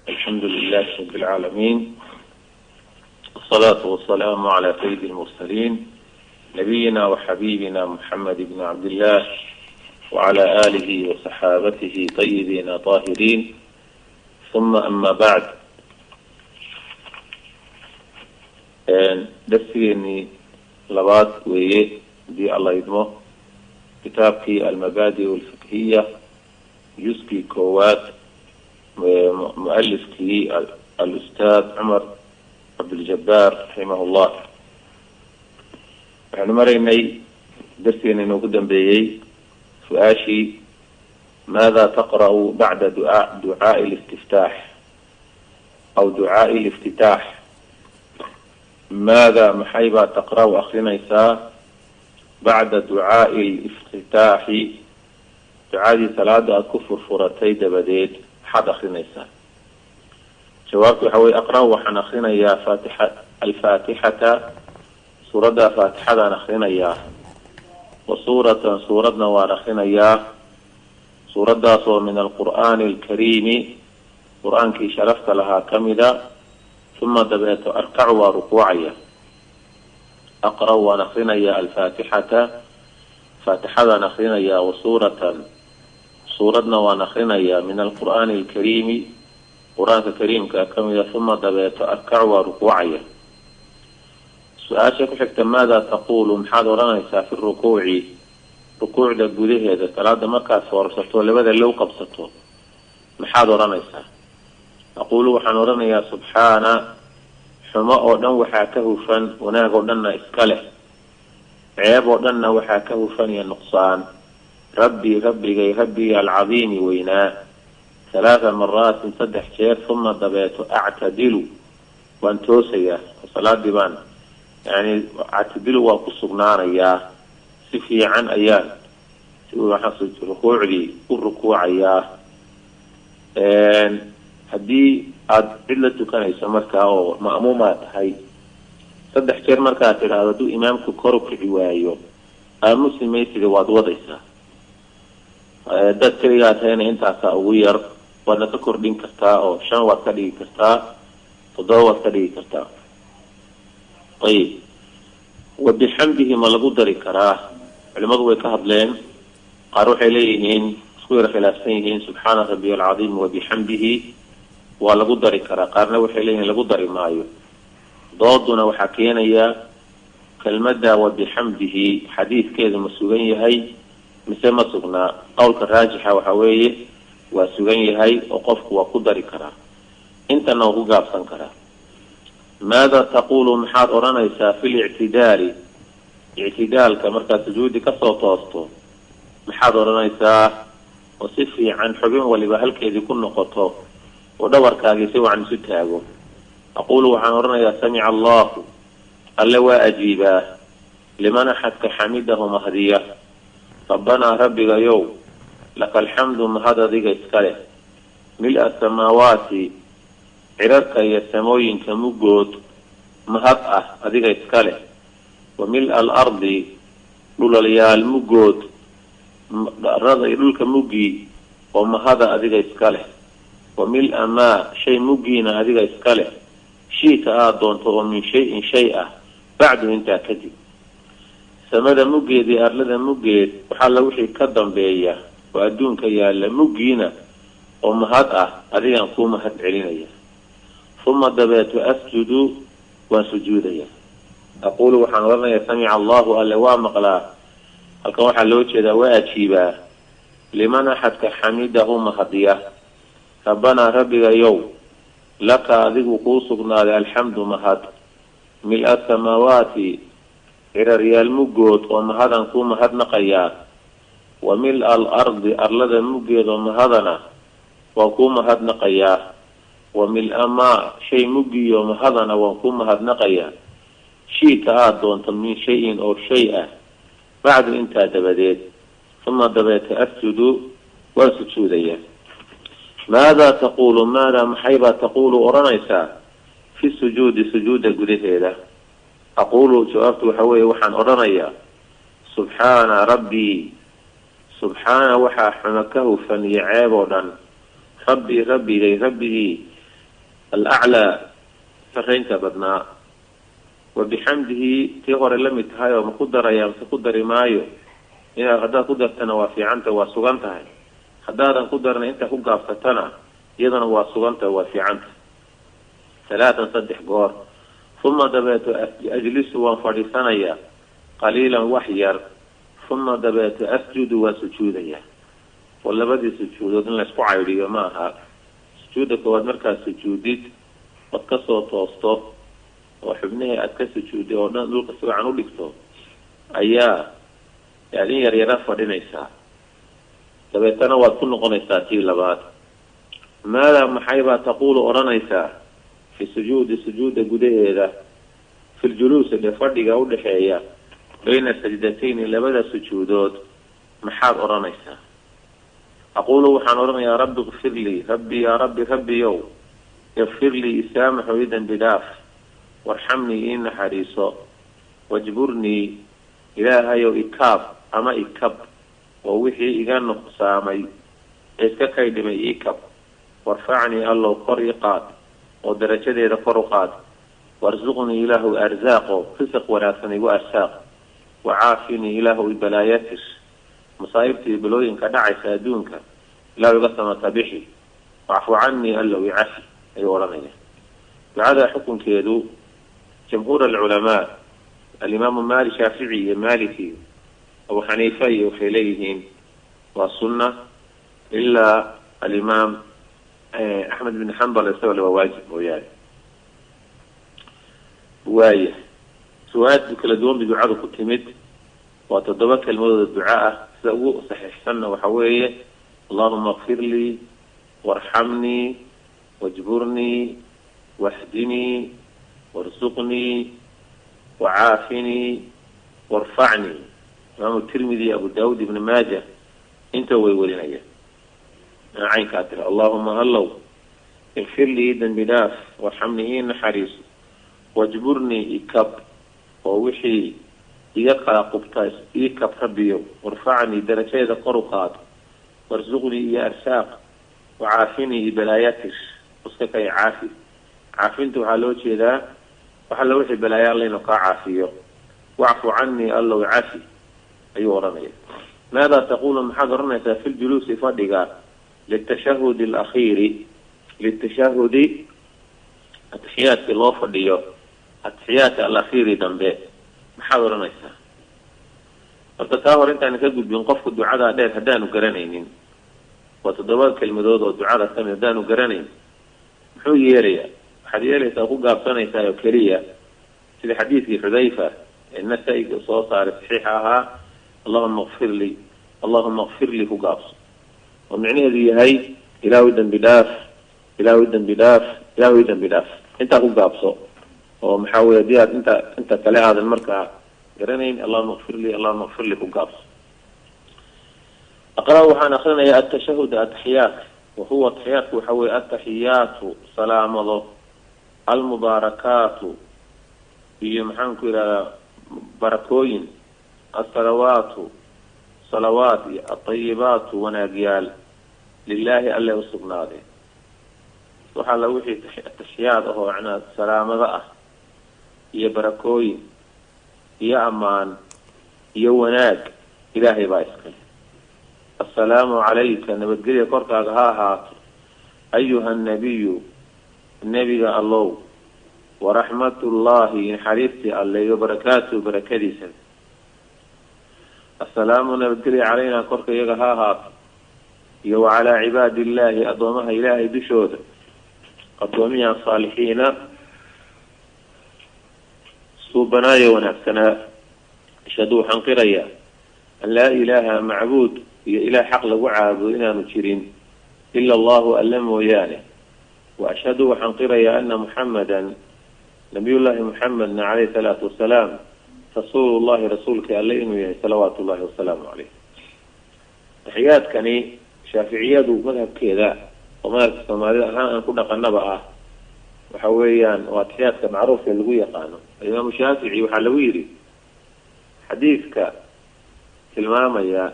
الحمد لله رب العالمين، والصلاة والسلام على سيد المرسلين نبينا وحبيبنا محمد بن عبد الله وعلى آله وصحابته طيبين طاهرين، ثم أما بعد. درسيني لباد ويه دي الله يدمه كتابكي المبادئ الفقهية جزء كوات مؤلفكي الأستاذ عمر عبد الجبار رحمه الله. نحن مريني درسيني نقدم بيي سؤاشي ماذا تقرأ بعد دعاء الاستفتاح أو دعاء الافتتاح؟ ماذا محيبا تقرأ أخينا إساء بعد دعاء الافتتاح؟ دعاء ثلاثة كفر فرتي دبديد حد أخينا إساء. جوابك حوي أقرأ وحن أخينا يا الفاتحة سورة فاتحة أخينا يا وسورة نوار أخينا يا سورة صور من القرآن الكريم قرآن كي شرفت لها كمدا، ثم دبيت أركع وركوعيا أقرأ ونخينا يا الفاتحة فاتحة نخينا يا وسورة ونخينا يا من القرآن الكريم قرآن الكريم كمدا، ثم دبيت أركع وركوعيا. سؤال حكت ماذا تقول محاضرنا في الركوع؟ ركوع لقوله هذا ثلاثة مركز ورسطه لبدا لو قبصته محاضرنا أقول وحنورنا يا سبحان حماء ودن وحاكه فن وناغ ودن إسكاله عيب ودن وحاكه فن يا نقصان ربي العظيم ويناء 3 مرات صدح شير، ثم دبيت أعتدل وانتوسيا وصلاة دبان يعني اعتدل وقصقنانا يا سفي عن أيام سوى حصل ركوع لي والركوع يا haddii aada cid la tukanayso markaa oo ma'muumaad tahay 3 jeer markaad tidhaahdo hadduu imaamku kor u kici waayo aamusi maysida waad wadaysaa. dad keligaa tahayna intaasaa ugu yar waadna ka kordhin kartaa oo 5 waad ka dhigi kartaa 7 waad ka dhigi kartaa. ayib wabixamdihi ma lagu dari karaa? culimadu way ka hadleen, qaar waxay leeyihiin isku yar khilaafsan yihiin subxaana rabbiy alcadiim wabixamdihi waa lagu dari karaa, qaarna waxay leeyihiin lagu dari maayo. dooduna waxaa keenaya kelmadda wabixamdihi xadiidkeedu ma sugan yahay mise ma sugnaa. qowlka raajixa waxa weeye waa sugan yahay oo qofku waa ku dari karaa, intana waa ku gaabsan karaa. maada taqulu maxaad odhanaysaa fi lictidaali? ictidaalka markaad sujuudi kasoo toosto maxaad odhanaysaa oo si fiican xubin waliba halkeedii ku noqoto oo dhawarkaagii si wacan isu taago. aquulu waxaan odhanayaa samica allahu alle waa ajiibaa liman axadka xamidahu mahdiya rabbanaa rabbigayow laka alxamdu mahad adiga iska leh mil-a samaawaati cirarka iyo samooyinka muggood mahad ah adiga iska leh wa mil-a alardi dhulalyaal muggood arada iyo dhulka muggii oo mahada adiga iska leh wa mil-a maa shay muggiina adiga iska leh shiita aad doonto oo min shay-in shay ah bacdu intaa kadib. samada muggeed iyo arlada muggeed waxaalla wixii ka dambeeya oo adduunka yaalla muggiina oo mahad ah adigaan kuu mahad celinaya. uma dabeetu asjudu waan sujuudaya. aquulu waxaan odhanayaa samica allahu alle waa maqlaa, halkan waxaa loo jeedaa waa ajiibaa liman axadka xamidahu mahadiya rabbanaa rabbigayow laka adigu kuu sugnaaday alxamdu mahad mil-a samaawaati ciraryaal muggood oo mahadan kuu mahadnaqayaa wa mil-a alardi arlada muggeed oo mahadana waa kuu mahadnaqayaa wa mil-a maa shay muggiyo mahadana waan kuu mahadnaqayaa shiita aad doonto min shay-in oo shay ah bacdu intaa dabadeed. uma dabeeta asjudu waan sujuudaya. maadaa taqulu maadaa maxaybaa taqulu odhanaysaa fi sujuudi sujuuda gudaheeda? aquulu jawaabtu waxa weeye waxaan odhanayaa subxaana rabbii subxaana waxaa xuma ka hufan iyo ceeb oo dhan rabbii rabbigay rabbigii الأعلى فرينك بدنا وبحمده تغر لم يتهايو مقدر يا مقدر مايو إذا غدا قدر تنوافي عنك واسوغنتها حدادا قدر أنت فوق فتنا يدنا واسوغنت وافي عنك ثلاثة صدح قور ثم دبيت أجلس وانفرسانيا قليلا وحير ثم دبيت أسجد وسجوديا ولا بدي سجود إن الأسبوع يريد معها سجودك ومركز سجوديت وتكسر توسطه وحبناه أتكسر سجودي ونقول قصوا عنه لكتو أيا يعني يريد فرينيسا دبيتنا وكل قنيساتي لبعض ماذا محيبا تقول أرانيسا في سجود قديه في الجلوس اللي فرق أول حياة بين السجدتين اللي بدأ سجودات محاب أرانيسا أقول وحنورنا يا رب اغفر لي ربي يا ربي يوم يغفر لي سامح ويدا بلاف وارحمني إن حريصا واجبرني إلهي إكاب أما إكاب ووحي إغان نقصامي إسكاكي لمي إكاب وارفعني الله قريقات ودرجة فرقات وارزقني إله أرزاقه فسق وراسني وأرساق وعافني إله بلاياتش مصايبتي بلوين كدعي سادونك لا يقسم تبحي وعفو عني ألا يعفي أي ورمية بعد حكم كيدو جمهور العلماء الإمام مالك شافعي مالكي أبو حنيفة وخليهين والسنة إلا الإمام أحمد بن حنبل يستوى واجب وياي وايه سؤال كل دوم بدعاء كتمت وتدبك الموضوع الدعاء سوء صحيح سنة وحوية اللهم اغفر لي وارحمني واجبرني واهدني وارزقني وعافني وارفعني إمام الترمذي أبو داود بن ماجه انت ويولينيا عين كاتر اللهم الله اغفر لي ذنبي داف وارحمني إن حريص واجبرني إكب ووحي يقع قبطاس إكب ربيو وارفعني درجة قرقات وارزقني يا أرساق وعافني بلاياتش وسكك عافي عافنته حلوشي ذا وحلوشي بلايا الله نقع عافيه واعفو عني الله يعافي أيها رمي ماذا تقول محاضرنا في الجلوس فضيقا للتشهد الأخير للتشهد التحيات في الله فضيقا التحيات الأخير دنبه محاضرنا التكاهر انت أنك تقول بينقفك الدعاء ده هدانو قرانين وتدوال كلمة والدعاء الثاني هدانو قرانين محو يريا حديث تقول قابطنا يسايو كريا في حديث حذيفة النسائي صار صحيحها اللهم اغفر لي فقابص ومعنى هذه هي إلهي دن بلاف انت أقول قابصه ومحاولة ديات انت تلاقي هذا المركع قرنين اللهم اغفر لي فقابص أقرأ حان أخرنا يا التشهد التحيات وهو التحيات وحول التحيات سلام الله المباركات في محنك إلى بركوين صلوات الطيبات وناقيال لله ألا يصبنا ذي وحال وحي التحيات هو عنا السلام بقى هي بركوين هي أمان هي وناق إلهي بايسكي السلام عليك نبتقري قرطة هاهات أيها النبي الله ورحمة الله حريفتي الله وبركاته بركاتي السلام نبتقري علينا قرطة هاهات وعلى عباد الله أضومها إلهي بشود أضومي الصالحين صوبنا ونفسنا شدوا حنقريا أن لا إله معبود إله حق لوعاب إلى نشرين إلا الله ألم ويانه وأشهد وحنقريا أن محمدا نبي الله محمد عليه الصلاة والسلام رسول الله رسولك ألينه صلوات الله والسلام عليه تحيات كني شافعيات ومذهب كذا وما أنا كنا قنبا وحويان وتحيات معروف اللي قانون الإمام الشافعي وحلويري حديثك الماما يا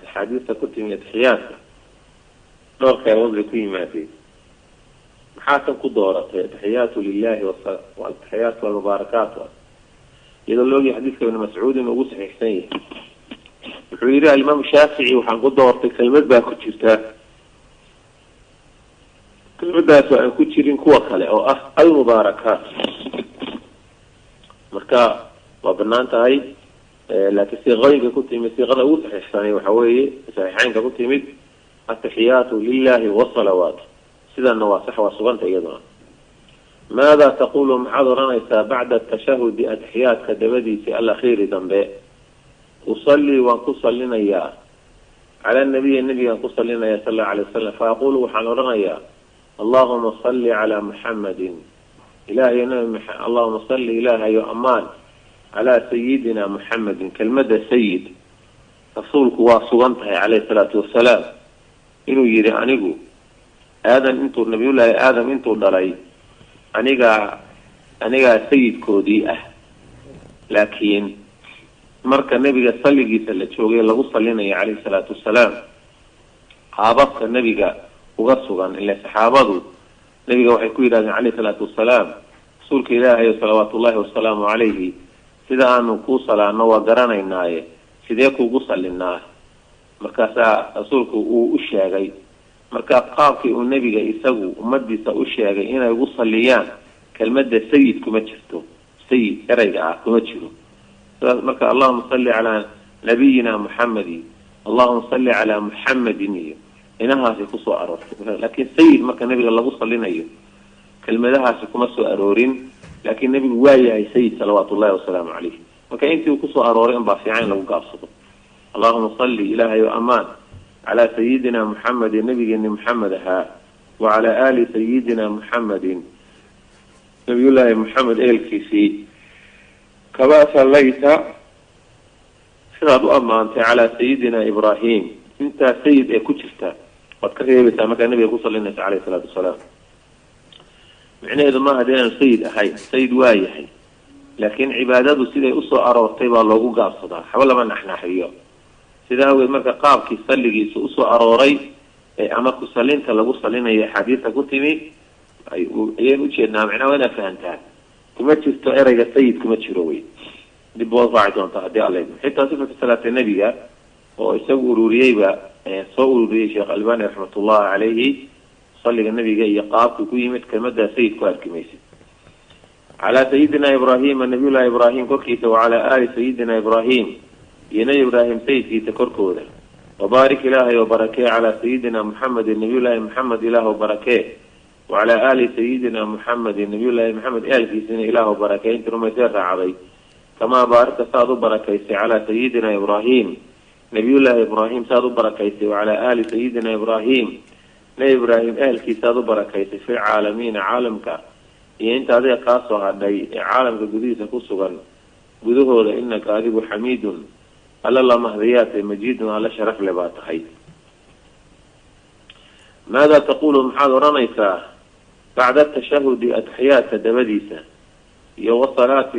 حديثك كنت من تحيات دور خيرون لكي ما فيه محاكم كدورة تحيات لله والتحيات والمباركات يقول له حديث ابن مسعود وابو صحيح حسين وحيرها الإمام الشافعي وحنقول دورتك كلمة باكو تشيرتها كلمة باكو تشيرين كوكالة أو المباركات مركا وبنانتا هاي لكن صيغين كنت من صيغة أو صحيح ثاني وحوي صحيحين كنت من التحيات لله والصلوات سيدا النواصح وصغنت أيضا ماذا تقول محاضرنا بعد التشهد التحيات كدبدي في الأخير ذنبه أصلي وأنقص لنا إياه على النبي أنقص لنا إياه صلى الله عليه وسلم فأقول وحنورنا إياه اللهم صل على محمد إلهي اللهم صل إلهي يؤمان على سيدنا محمد كلمة سيد رسولك واصغنته عليه الصلاة والسلام إنه يري أنيقو آدم انتو النبي الله آدم انتو دلي أنيقا سيد كودي لكن marka nabiga salligiisa la joogay lagu salinay kaleey salaatu wasalaam qaababka nabiga uga sugan ilaa saxaabadu nabiga waxay ku yiraahdeen kaleey salaatu wasalaam rasuulka ilaahay salawaatullaahi wasalaamu alayhi sida aanu ku salaano waa garanaynaaye sidee kuugu salinaa markaas rasuulku uu u sheegay marka qaabkii uu nabiga isagu ummadiisa u sheegay inay ugu saliyaan kelmadda sayyid kuma jirto sayyid erayga kuma jiro مركا اللهم صل على نبينا محمد اللهم صل على محمد إنها في قصة أرور لكن سيد مركا نبي الله صلى لنا كلمة لها سكما سوء أرورين لكن نبي وايا سيد صلوات الله وسلام عليه مركا أنت قصة أرورين بافعين لو قابصته اللهم صل إلهي وأمان على سيدنا محمد النبي محمد وعلى آل سيدنا محمد نبي الله محمد الكيسي كما صليت سيد أمانت على سيدنا إبراهيم أنت سيد كتشفتا قد كتبت مكان النبي صلى الله عليه وسلم معنى إذا ما هدينا سيد أحي سيد وايحي لكن عبادته سيدة أسوء أرى طيبا الله قابصدا حولا ما نحن حريا سيدة هو المركة قابك يصلي أسوء أرى أما كسلين تلقوا صلينا هي حديثة كتمي أي وجهنا معنا وأنا فهمتها كما تشتو إرجع سيد كما تشروي دي بوضع دون تهدي عليه حتى صفة صلاة النبي ويسوي روريبا صور روري شيخ الباني رحمة الله عليه صلى النبي جاي يقاب وكيمة كمدة سيد كوار كميسي على سيدنا إبراهيم النبي الله إبراهيم كوكيس وعلى آل سيدنا إبراهيم ينبي إبراهيم سيد في تكركوده وبارك الله وبركاته على سيدنا محمد النبي الله محمد إله وبركاته وعلى آل سيدنا محمد النبي الله محمد آل في سنة إله وبركاته انت رميسير عضي كما بارك سادو بركاته على سيدنا إبراهيم نبي الله إبراهيم سادو بركاته وعلى آل سيدنا إبراهيم نبي إبراهيم آل في سادو بركاته في العالمين عالمك انت هذه قاصة هذه عالمك قديسة كسوغا قدوه لإنك أذيب حميد على الله مهديات مجيد على شرف لبات خير ماذا تقول محاضرة نيسا بعد التشهد التحيات دبديسة وصلاة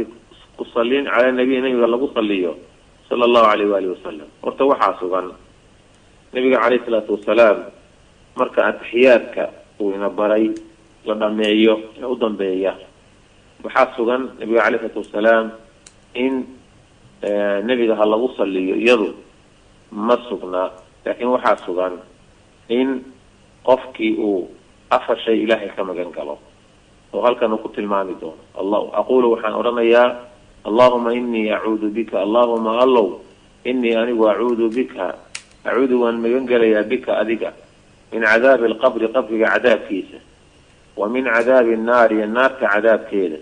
قصلين على النبي الله قصليه صلى الله عليه وآله وسلم ورتوحى سبحانه النبي عليه الصلاة والسلام مركع التحياتك ونبري لضمييه وضمبيه وحاسوغا النبي عليه الصلاة والسلام إن النبي الله قصليه يضو مسوغنا لكن وحاسوغا إن قفكي أفر شيء إلهي كما قال وهل كانوا قلت المعنى دون الله أقول وحان أرمي اللهم إني أعوذ بك اللهم الله إني أنا وأعوذ بك أعوذ وأن ينقل بك أذك من عذاب القبر قبر عذاب كيسة ومن عذاب النار كعذاب كيلة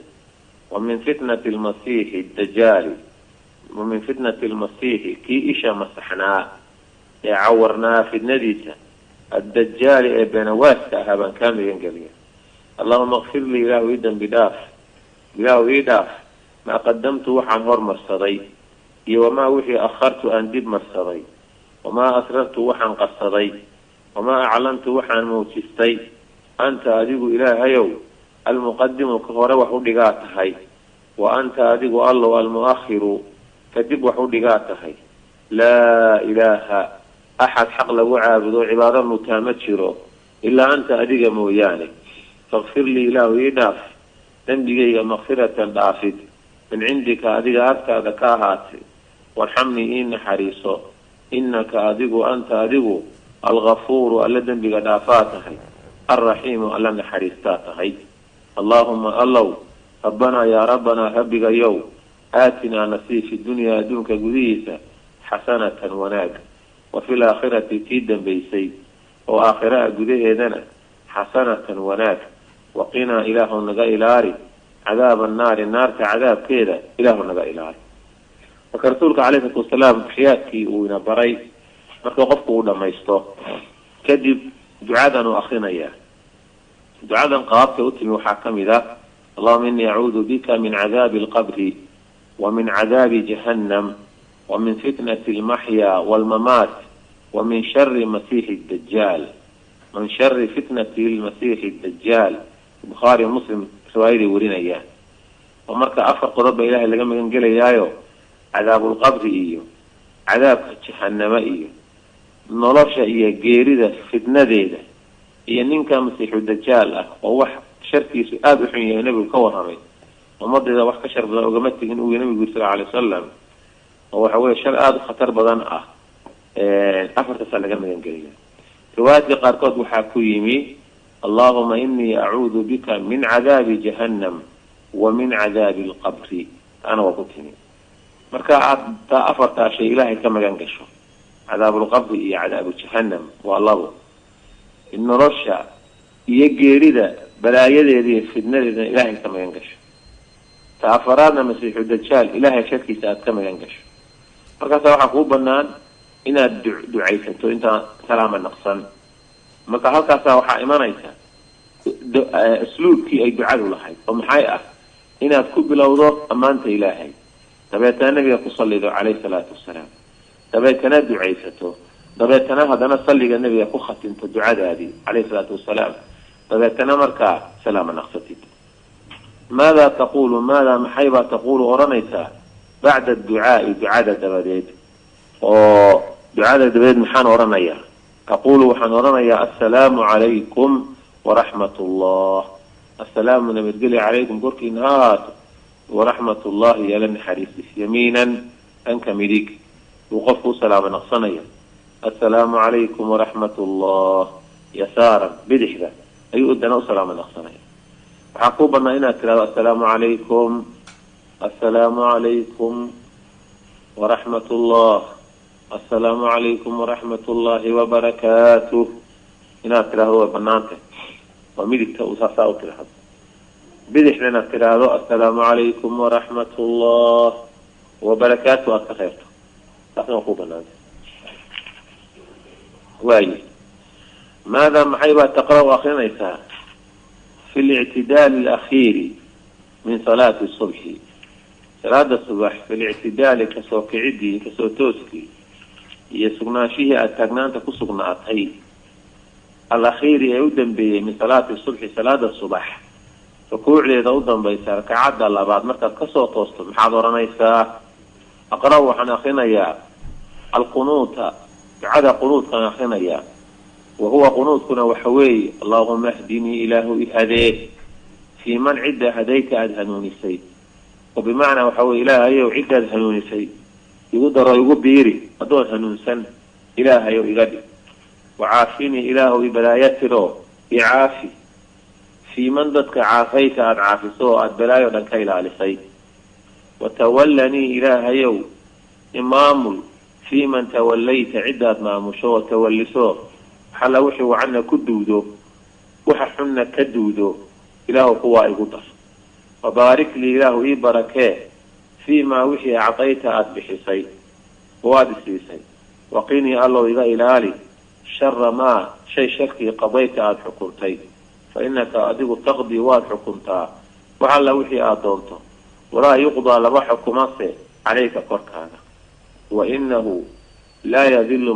ومن فتنة المسيح الدجال ومن فتنة المسيح كي إشا مسحناه يعورناه في النديسة الدجال ابن واسع هبا كامل ينقليه اللهم اغفر لي له يدا بداف ما قدمت وحن هور مرصدي وما وحي أخرت أن دب مرصدي وما أسررت وحن قصدي وما أعلنت وحن موتستي أنت أدق إله يو المقدم كفر وحدقاتهي وأنت أدق الله المؤخر كدب وحدقاتهي لا إله أحد حق له عابد عبادة متامتشره إلا أنت أدق موياني فاغفر لي إله إداف ذنبي مغفرة دافد من عندك أديك أركا ذكاهات وارحمني إن حريصه إنك أديك أنت أديك الغفور الذي بك دافاته الرحيم الذي حريصاته اللهم الله ربنا يا ربنا هبك يوم آتنا نصيب في الدنيا دونك قديسة حسنة وناك وفي الآخرة تيدا بيسي وآخرة قديسة حسنة وناك وقنا إله النقاء إلاري عذاب النار كعذاب كذا إله النقاء إلاري وكرسولك عليه الصلاة والسلام حياتي ونبري مركوقفك لما يستوى كذب دعاء أخينا إياه دعاء قابت أتمي وحاكم ذا اللهم إني أعوذ بك من عذاب القبر ومن عذاب جهنم ومن فتنة المحيا والممات ومن شر مسيح الدجال من شر فتنة المسيح الدجال البخاري ومسلم سوائلي ورنا إياه ومركا أفرق رب إله اللي قام ينقل إياه عذاب القبر إياه عذاب جهنم إياه نولوشا إياه قيريدة فتنة ديدة إياه نينكا مسيح الدجال ووح شركي سؤال حين النبي الكورمي ومضي إذا وح كشر بدن وقمتك إنه النبي صلى الله عليه وسلم وهو حوالي شر خطر بدن أفرت سنة قام ينقل إياه رواية قاركوت وحاكويمي اللهم إني أعوذ بك من عذاب جهنم ومن عذاب القبر أنا وقتني مركا أفرت شيء إلهي كما ينقشه عذاب القبر إيه عذاب جهنم والله إن رشا يجري بلا يدي في النار إلهي كما ينقش تأفرادنا مسيح الدجال إلهي شركي ساعد كما ينقش مركا سواحا قوبنا إنا دعيتو إنت سلاما نقصا marka halkaasa waxaa imanaysa asluubkii ay ducadu lahayd oo maxay ah inaad ku bilowdo amaanta ilaahay dabeetana nabiga ku sallido calayhi salaatu wasalaam dabeetana ducaysato dabeetana hadana salliga nabiga ku khatinto ducadaadii calayhi salaatu wasalaam dabeetana markaa salaama naqsatid ماذا تقول ماذا محيبا تقول أرنيسا بعد الدعاء دعاء دباديد ودعاء دباديد محان أرنيا تقول وحن أرنيا السلام عليكم ورحمة الله السلام من بتقلي عليكم بركي نهات ورحمة الله يلن حريص يمينا أنك مليك وقفوا سلام نقصنيا السلام عليكم ورحمة الله يسارا بدحذا أي أدنا سلام نقصنيا عقوبنا هنا السلام عليكم السلام عليكم ورحمة الله السلام عليكم ورحمة الله وبركاته هنا ترى هو بنانته وميلك تأساسا وترى بدح لنا ترى السلام عليكم ورحمة الله وبركاته أتخيرته لكن عقوبنا واي ماذا محيبا تقرأ أخيرا يساها في الاعتدال الأخير من صلاة الصبح صلاة الصبح في الاعتدال كسوك عدي كسوتوسكي يسقنا فيه التقنان تكسقنا أطهي الأخير يودن به من صلاة الصبح صلاة الصبح فكوع لي ذودن بيسار كعد الله بعد مركز كسوتوستم حاضرنا يسا أقرأوا حن أخينا يا القنوت عدا قنوت كان أخينا يا وهو قنوت كنا وحوي اللهم اهدني إله هديت في من عدة هديت أدهنوني سيد وبمعنى وحوي إله يو عدة أدهنوني سيد يقدر يقول بيري أدون هنون سن إله يو إغدي وعافيني إله ببلايته إعافي في من ضدك عافيت أن عافسوه أدبلايو لنك إلى لسيد وتولني إله يو إمام في من توليت عدة مامشو وتولسوه حلا وحي وعنا كدودو وححنا كدودو إله قوائي قدر وبارك لي إله إي بركاه فيما وحي أعطيت أدبحسي وادسيسي وقيني الله إذا إلالي شر ما شيء شكي قضيت أدحكمتي فإنك أدق تقضي وادحكمتا وحلا وحي أدونته ولا يقضى لما حكمته عليك قركانا وإنه لا يذل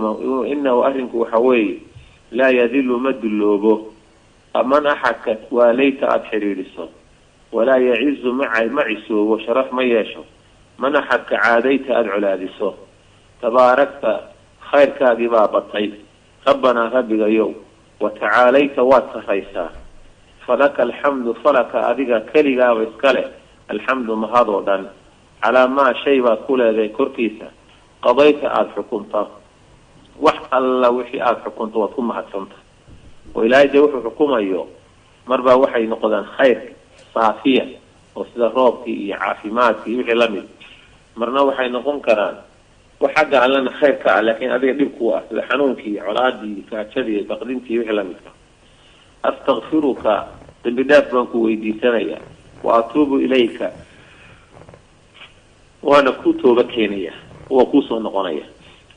إنه أهلك وحوي لا يذل مد اللوبه أمن أحكت وليت أبحري للصوت ولا يعز معي سوء وشرف ما يشو من أحك عاديت أدعو لهذه الصوت تباركت خير كاذبا بطيب ربنا غبق يوم وتعاليت واتخيسا falaka alxamdu falaka adiga keligaaba iskale alxamdu mahadoo dhan calaa maa shay baad ku leedahay korkiisa qadayta aada xukunta wax alla wixii aada xukunto waad ku mahadsanta oo ilaahay dee wuxuu xukumayo marbaa waxay noqdaan khayr saafiya oo sida roobkii iyo caafimaadkii wixii lamid marna waxay noqon karaan wax xagga allana khayr ka ah laakiin adiga dhib ku ah sida xanuunkii iyo colaadii gaajadii baqdintii wixii lamidka astakfiruka dambi dhaaf baan ku weydiisanaya wa atuubu ilayka waana ku tooba keenaya waa kuusoo noqonaya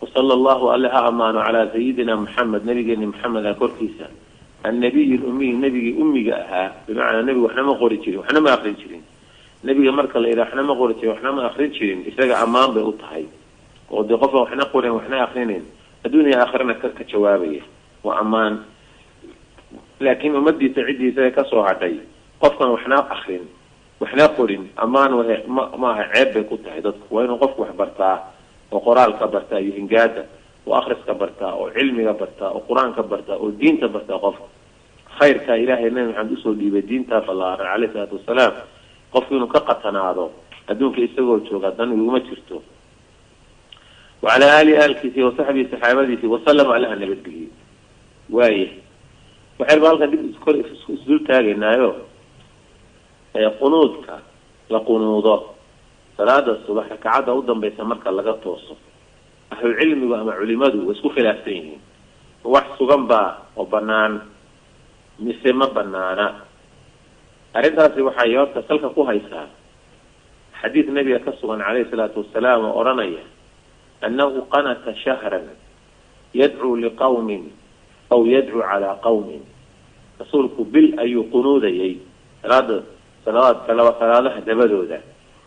wasala allahu alle ha amaano calaa sayidina maxamed nabigeeni maxameda korkiisa annabiy lumiy nabigii ummiga ahaa bimacnaa nebiga waxna ma qori jirin waxna ma akrin jirin nebiga marka la yidhaha waxna ma qori jirin waxna ma akrin jirin isaga ammaan bay u tahay oo dee qofka waxna qorin waxna akrinayn adduuniya aakhirana ka jawaabaya waa ammaan laakiin ummadiisa ciddiisa ee kasoo hadhay qofkan waxna akrin waxna qorin ammaan maaha ceeb bay ku tahay dadku waa inuu qofku wax bartaa oo qoraalka bartaa iyo hingaada oo akhriska bartaa oo cilmiga bartaa oo qur-aanka bartaa oo diinta bartaa qofka khayrka ilaahay nabi maxamed usoo dhiibay diintaa ballaaran caleyhi salaatu wasalaam qofku inuu ka qatanaado adduunka isagoo jooga dan iguma jirto wacalaa aali aalkiisi wasaxbii saxaabadiisi wasalama allaha nabadgeliye waaye waxayba halkan dib isdul taagaynaayo qunuudka la qunuudo salaada subax rakacadda u dambaysa marka laga tooso ahlucilmigu ama culimadu way isku khilaafsan yihiin wax sugan baa oo banaan mise ma banaana arrintaasi waxay horta salka ku haysaa xadiid nabiga ka sugan caleyhi salaatu wasalaam oo odhanaya annahu qanata shahran yadcuu liqawmin aw yadcuu calaa qawmin rasuulku bil ayuu qunuudayay salaadaha dabadooda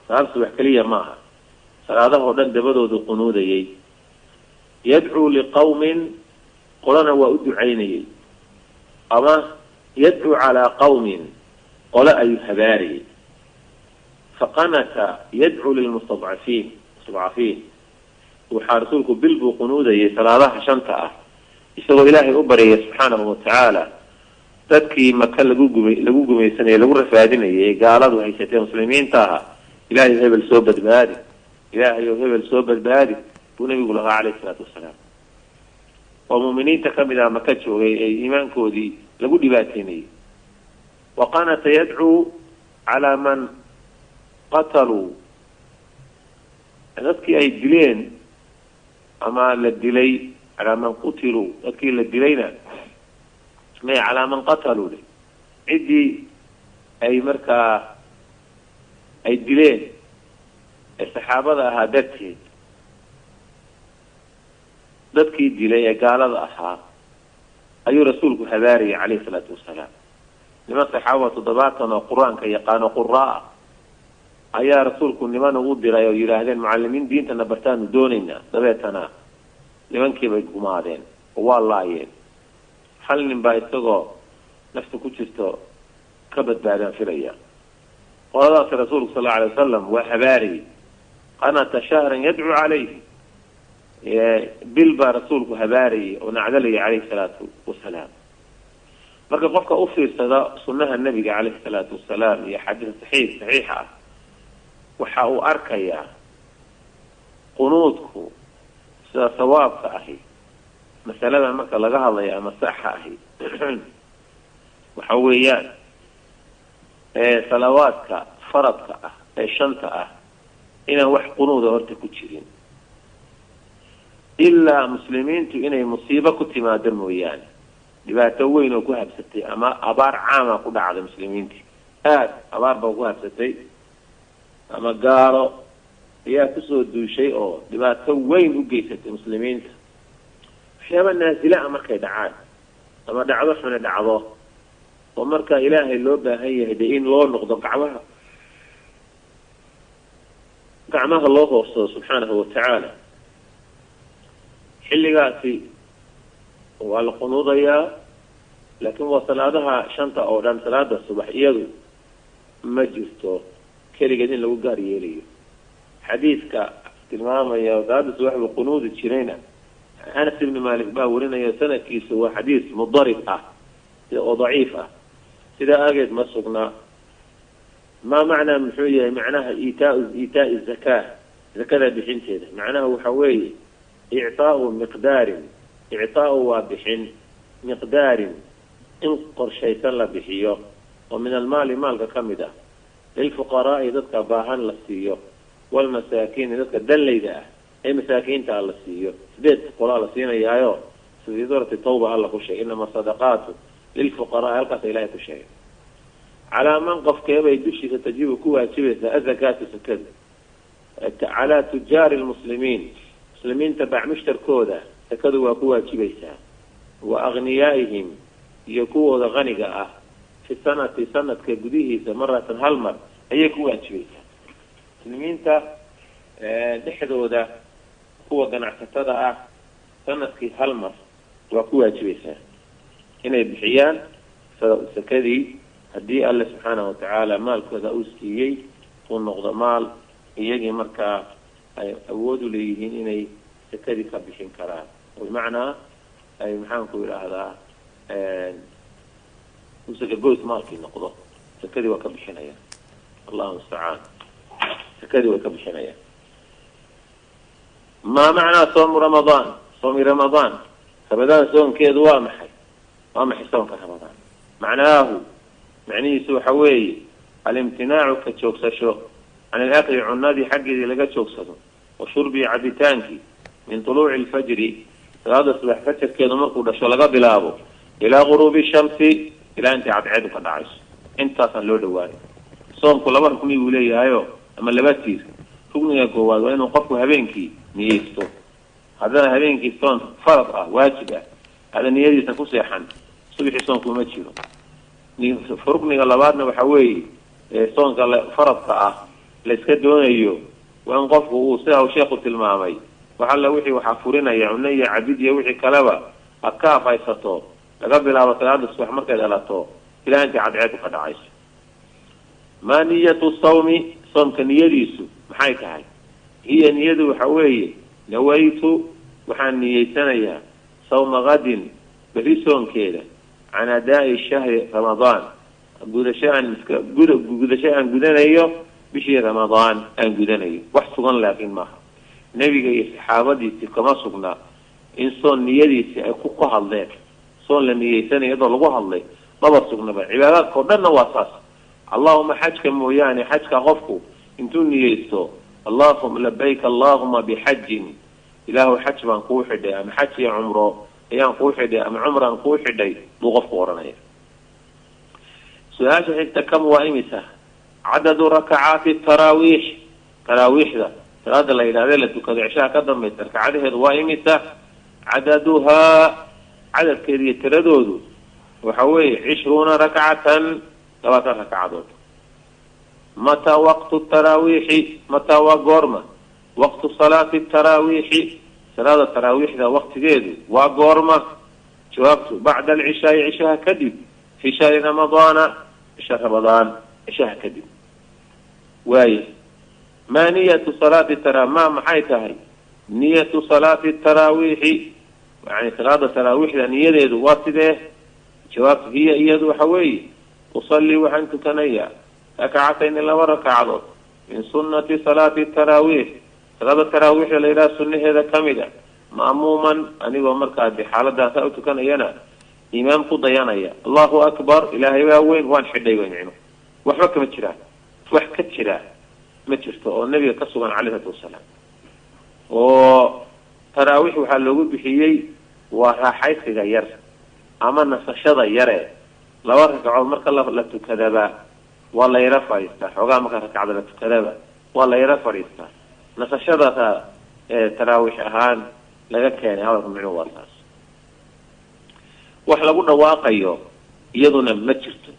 salaad subax keliya maaha salaadaha oo dhan dabadoodu qunuudayay yadcuu liqawmin qolana waa u ducaynayay ama yadcuu calaa qawmin qole ayuu habaarayay faqanata yadcuu lilmustadcafiin waxaa rasuulku bil buu qunuudayay salaadaha shanta ah isagoo ilaahay u baryaya subxaanahu watacaala dadkii maka lagu gumaysanayay lagu rafaadinayay ee gaaladu haysatee muslimiinta aha ilaahay hebel soo badbaadi ilaahay oo hebel soo badbaadi buu nabigu lahaa caleyhi salaatu wasalaam oo muuminiinta kamid ah maka joogay ee iimaankoodii lagu dhibaateynayay waqanata yadcuu calaa man qataluu dadkii ay dileen ama la dilay calaa man qutiluu dadkii la dilayna may calaa man qataluu le ciddii ay markaa ay dileen ee saxaabada ahaa darteed dadkii dilay ee gaalada ahaa ayuu rasuulku habaariyay caleyhi salaatu wasalaam niman saxaabada 70 oo qur-aanka yaqaano quraa ayaa rasuulku niman ugu diray oo yidhaahdeen macallimiin diintana bartaanu doonaynaa dabeetana nimankii bay gumaadeen oo waa laayeen hal nin baa isagoo nafta ku jirto ka badbaadaan filaya qoladaas rasuulku sal allau alay wasalam waa habaariyay qanata shahran yadcuu calayhi bil baa rasuulku habaariyay oo nacdalayay caleyhi salaatu wasalaam marka qofka u fiirsada sunnaha nabiga caleyhi salaatu wasalaam iyo xadiis saxiixa ah waxa uu arkayaa qunuudku sida sawaabka ahi masalada marka laga hadlayo ama saxa ahi waxa weeyaan salawaadka faradka ah ee shanta ah inaan wax qunuuda horta ku jirin ilaa muslimiintu inay musiibo ku timaado mooyaane dhibaato weyn oo ku habsatay ama abaar caama ku dhacday muslimiintii abaar baa ku habsatay ama gaalo ayaa kusoo duushay oo dhibaato weyn u geysatay muslimiinta waxyaaba naasila markay dhacaan ama dhacdo xuna dhacdo oo marka ilaahay loo baahan yahay de in loo noqdo gacmaha loo hoorsado subxaanahu watacaala xilligaasi waa la qunuudayaa laakiin waa salaadaha shanta oo dhan salaada subax iyadu ma jirto keligeed in lagu gaar yeelayo xadiidka tilmaamaya salaada subax buu qunuudi jirayna anas ibn malik baa warinaya sanadkiisu waa xadiis mudarib ah oo daciif ah سيدا أجد مسقنا ما معنى محوية معناها إيتاء الزكاة زكاة بحين كذا معناه حوي إعطاء وبحين مقدار إن قرشيتن لبحيه ومن المال مالك كمده للفقراء ذاتك باهن لسيو والمساكين ذاتك دليدا أي مساكين تعالى لسيو بيت قراء لسينا يايو في دورة التوبة الله كل شيء إنما صدقات للفقراء يلقى إليه كل شيء على منقف كيف يدشي ستجيب كوها تشبه الزكاة سكد على تجار المسلمين تبع مشتركودا سكدوا وكوها تشبيسا وأغنيائهم يكوها غنقة في سنة كجديه مرة هالمر هي كوها تشبيسا المسلمين نحدو ده هو قناع ستدعى سنة هالمر وكوها تشبيسا هنا بحيان سكدي هدي الله سبحانه وتعالى مال كذا أوسكيي والنقض مال يجي مركا أودوا ليهين إني سكدي كبشين كرا والمعنى أي محنكو إلى هذا وسك جوز مالكي نقضه سكدي وكبشين هيا الله المستعان سكدي وكبشين هيا ما معنى صوم رمضان فبدأ صوم كذا وامحي صوم كرمضان معناه معنيه حوي الامتناع كتشوكسشو عن الأكل عنادي حق اللي لقى تشوكسده وشربي عبيتانكي من طلوع الفجر هذا صبح فتر كذا مركو شو لقى بلابو إلى غروب الشمس إلى أنت عبعد قد عايش أنت أصلا لو دواري صوم كل مرة كم يقول لي أيوه أما اللي بتير تقولي يا جواد وإنه قفوا هبينكي نيستو هذا هبينكي صوم فرض واجبة هذا نيادي تكون سيحن صبح صوم كل ما تشيله فرقني labaadna waxa weeye soonka faradka ah la iska doonayo waan qofku uu sida uu sheekhu tilmaamay waxa la wixii waxa furinaya cunaya cabidiya wixii kalaba ka faysato laga bilaabo salaada subax markay dhalato ilaa inta cadceedu ka dhacayso ma niyatu sawmi soomka niyadiisu maxay tahay hiya niyadu waxa weeye nawaytu waxaan niyeysanayaa sawma qadin bari soonkeeda عن أداء الشهر رمضان قد شيئا قدنيو بشي رمضان أن قدنيو وحصغا لكن ما نبي صحابة دي كما سقنا إن صون نيدي سيكوكوها الليل صون لنيساني يضلقوها الليل ما بسقنا بقى عبادات قدرنا واساس اللهم حجك موياني حجك غفكو انتو نيسو اللهم لبيك اللهم بحج إله حج من قوحد أم حج عمره أيام قوحدي أم عمرا قوحدي نغف قرنية سؤال حتى كم وإمسة عدد ركعات التراويح ذا هذا الليلة التي كذا عشاء قدم ركعاتها وإمسة عددها عدد كذي تردود وحوي 20 ركعة 3 ركعات متى وقت التراويح متى وقرمة وقت صلاة التراويح صلاة التراويح ذا وقت جيد وقرمة جوابته بعد العشاء عشاء كذب في شهر رمضان عشاء كذب واي ما نية صلاة التراويح ما محيتها نية صلاة التراويح يعني صلاة التراويح ذا نية ذي واسده جوابته هي يد حوي أصلي وحنت كنيا ركعتين إلا وركعات من سنة صلاة التراويح صلاة التراويح إلى سنة هذا كاملة مأموما أني ومركز بحالة ذات كان ينا إمام قضيانا الله أكبر إلهي وين وان حدي وين عينه وحكم الشراء وحكت شراء متشرته النبي كسبا عليه الصلاة وتراويح وحلوه بحيي وحيث غير أما نفشة يرى لو ركع مرك الله لا تكذبا والله يرفع يستح وقام ركع لا تكذبا والله يرفع يستح نفشة تراويح أهان laga keenay hadalka micnuhu waa taas wax lagu dhawaaqayo iyaduna ma jirto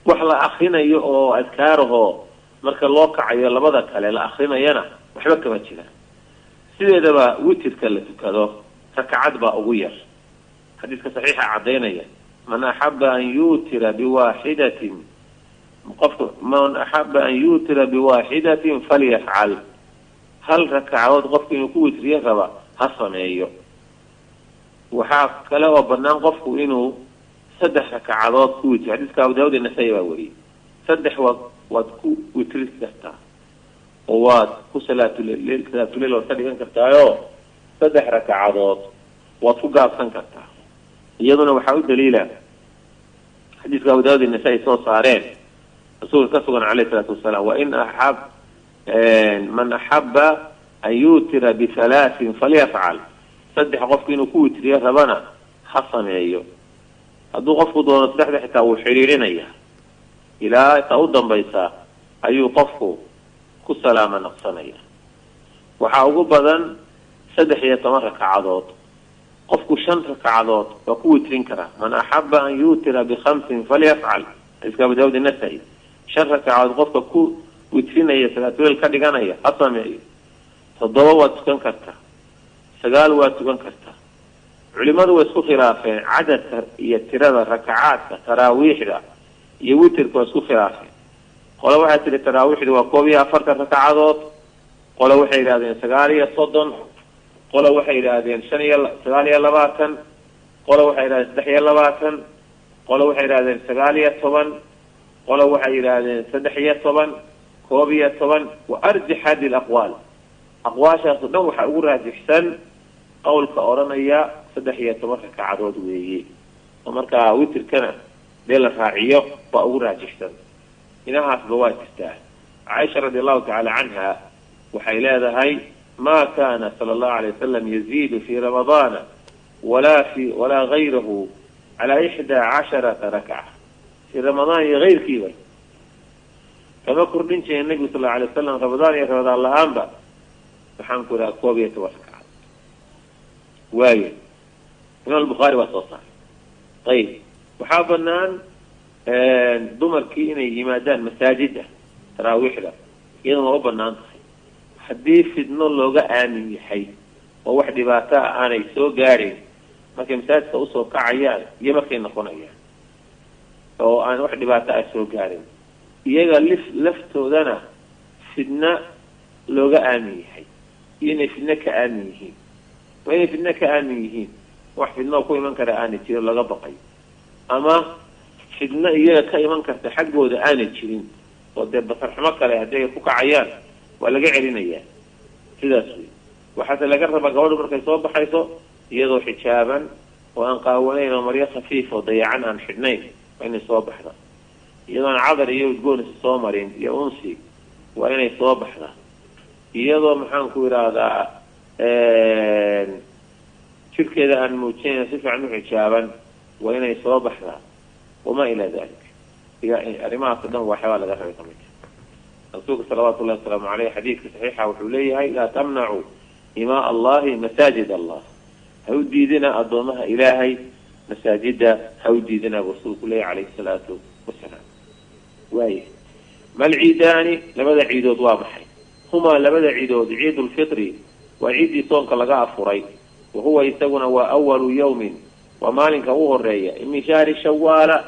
wax la akhrinayo oo adkaaraho marka loo kacayo labada kale la akhrinayana waxba kama jiraan sideedaba witirka la tukado rakacad baa ugu yar xadiiska saxiixa cadeynaya man ahabba an yutira biwahidatin man ahabba an yutira biwahidatin falyaf'al hal rakacad qofku inuu ku witriyo raba hasameeyo waxaa kale oo banaan qofku inuu saddex rakacadood ku witri xadiiska Abu Daawud Nasa'i baa wariyay saddex waad ku witri kartaa oo waad ku salaatul leyl oo dhigan kartaayo saddex rakacadood waad ku gaabsan kartaa iyaduna waxaa u daliila xadiiska Abu Daawud Nasa'i soo saareen rasuulka ka sugan calayhi salaatu wasalaam wa in ahab man ahabba an yutira bihalaatin falyafcal saddex qofku inuu ku witriyo rabana ha sameeyo hadduu qofku doono saddexda xitaa wuu xiriirinaya ilaa ta u dambaysa ayuu qofku ku salaama naqsanaya waxaa ugu badan 13 rakacadood qofku 5 rakacadood waa ku witrin karaa man ahabba an yutira bi5 falyafcal iska Abu Daawud Nasa'i 5 rakacadood qofka ku witrinaya salaatul ka dhiganaya ha sameeyo 7 waa tukan kartaa 9 waa tukan kartaa culimadu way isku khilaafeen cadadka iyo tirada rakacaadka taraawiixda iyo witrka way isku khilaafeen qolo waxay tiri taraawiixda waa 12 rakacadood qolo waxay yiraahdeen 9 qolo waxay yiraahdeen 5 qolo waxay yiraahdeen 23 qolo waxay yiraahdeen 19 qolo waxay yiraahdeen 13 12 وارجح هذه الاقوال اقواشاas dhan waxa ugu raajixsan qowlka oranaya 13 rakacadood weeye marka witrkana la raaciyo waa ugu raajixsan inahaas waa jirtaa Aisha radhiyallahu ta'ala anha waxay leedahay ما كان صلى الله عليه وسلم يزيد في رمضان ولا غيره على 11 ركعة في رمضان غير كبير كما كردين شيء النبي صلى الله عليه وسلم رمضان يرضى الله عنه فحنكو لا كوبية ركعة وايد من البخاري وصوصا طيب وحابنان دمر كيني يمادان مساجده تراويح له يدنا وبنان haddii fidno looga aamin yahay oo wax dhibaato aanay soo gaarin markay masaajidka u soo kacayaan iyo markay noqonayaan oo aan wax dhibaato ah soo gaarin iyaga laftoodana fidna looga aamin yahay inay fidna ka aamin yihiin way fidna ka aamin yihiin wax fidno ku iman kara aan jiro laga baqay ama fidna iyaga ka iman karta xaggooda aan jirin oo dad basarximo kale haday ku kacayaan wala gacilinaya sidaas waxa laga raba gabadhu markay soo baxayso iyadoo xijaaban oo aan qaawanayn oo maryo khafiif oo dayacan aan xidhnayn inay soo baxda iyadoo cadar iyo udgoon soo marin iyo unsi waa inay soo baxda iyadoo maxaan ku iraadaa shirkeeda aan muujin si fiican u xijaaban waa inay soo baxda wama ila dalik arimaha sadan waxa laga rabay kamid رسول صلوات الله وسلامه عليه حديث صحيح وحوليه لا تمنعوا إماء الله مساجد الله هوديدنا أضمها إلهي مساجد هوديدنا رسول الله عليه الصلاة والسلام وايه ما العيدان لماذا عيدود واضحي هما لماذا عيدود عيد الفطر وعيد صونك لقاء فري وهو يسون وأول يوم ومالك هو الرئي من شهر شوال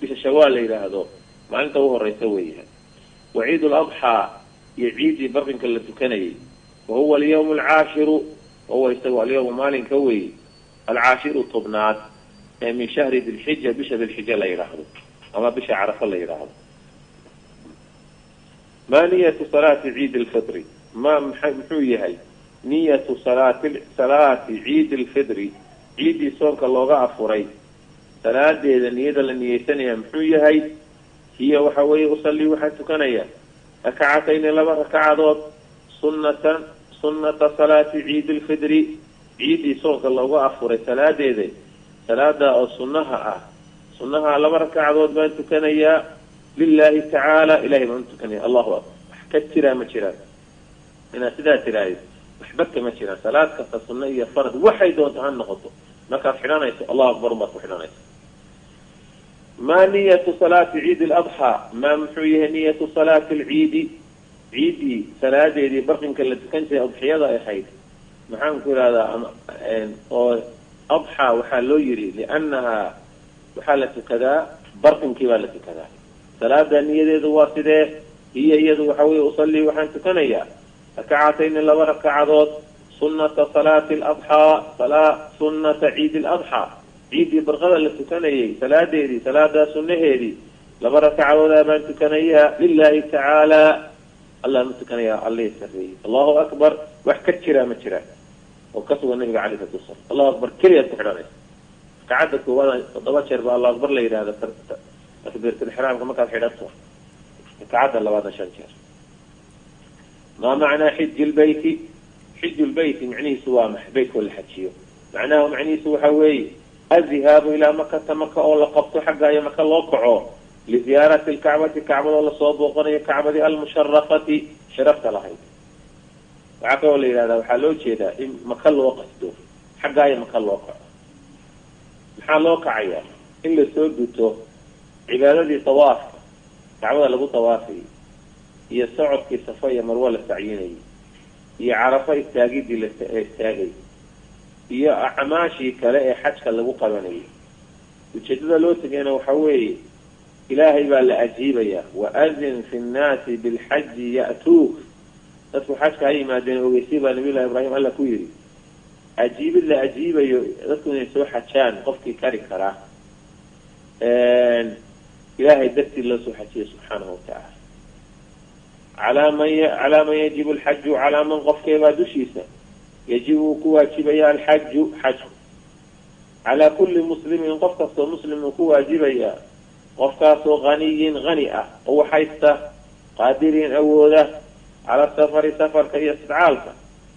بشوال إلى هذا مالك هو الرئي سويها وعيد الأضحى يعيد برنك اللي وهو اليوم العاشر وهو يستوى اليوم مالين كوي العاشر طبنات من شهر ذي الحجة بشهر الحجة لا يراهد أما بشهر عرفة لا يراهد ما نية صلاة عيد الفطر ما محوية هي نية صلاة عيد الفطر عيد صونك الله غافري صلاة إذا نية لنية ثانية محوية هي وحوي أصلي وحتى كنيا ركعتين لما ركعات سنة صلاة عيد الفطر عيد صوت الله وأفر صلاة ذي صلاة أو سنها لما ركعات ما أنت كنيا لله تعالى إلهي ما أنت كنيا الله أكبر كتيرا ما تيرا أنا سدات راي محبك ما تيرا صلاة كالسنية فرض وحي دون تهنقطه ما كان حنانا الله أكبر ما حنانا ما نية صلاة عيد الأضحى ما محوية نية صلاة العيد عيدي صلاة دي برقنك اللي تكنت أضحية يا حيد محان كل هذا أضحى وحالو يري لأنها وحالة كذا برقنك والة كذا صلاة نية دي واسدة هي يد وحوي أصلي وحان تكنيا ركعتين لو ركعات سنة صلاة الأضحى سنة عيد الأضحى ciidii barqada la tukanayay salaadeedii salaadaa sunnaheedii laba rakacadoodaa baan tukanayaa lilaahi tacaala allaan u tukanayaa allihii sarreeyey allahu akbar wax ka jiraa ma jiraan oo ka sugan nabiga calayhi salatu wasalam allahu akbar keliyaad ku xidhanaysa rakacadda koowaad 7 jeer baa allahu akbar la yidhahda takbiiratul ixraamka markaad xidhato rakacadda labaadna 5 jeer maa macnaa xiji lbeyti xiju lbeyti macnihiisu waa max beytkoo la xajiyo macnaha macnihiisu waxa weeye adhihaabu ilaa makata maka oo la qabto xagga iyo maka loo kaco liziyaarati lkacbati kacbadoo lasoo booqanayo kacbadii almusharafati sharafta lahayd waxaa kaloo la yidhahdaa waxaa loo jeedaa in maka loo qasdo xaggaa iyo maka loo kaco maxaa loo kacayaa in lasoo guto cibaadadii tawaafka kacbada lagu tawaafayay iyo socodkii safa iyo marwo la sacyinayay iyo carafo istaagidii la istaagay iyo acmaashii kale ee xajka lagu qabanayay ujeedada loo tegayna waxa weeye ilaahay baa la ajiibayaa waadin fi nnaasi bilxaji ya'tuuk dadku xajka ha yimaadeen ogeysay baa nabiy llahi ibraahim alla ku yidhi ajiibid la ajiibayo dadku inay soo xajaan qofkii kari karaa ilaahay dartii loo soo xajiya subxaanahu watacaala calaa man yajibu alxaju calaa man qofkeebaa dushiisa yajibu uu ku waajibaya alxaju xajku calaa kulli muslimin qof kastoo muslim uu ku waajibayaa qofkaasoo haniyin hani ah oo waxhaysta qaadirin awooda cala safari safarka iyo sadcaalka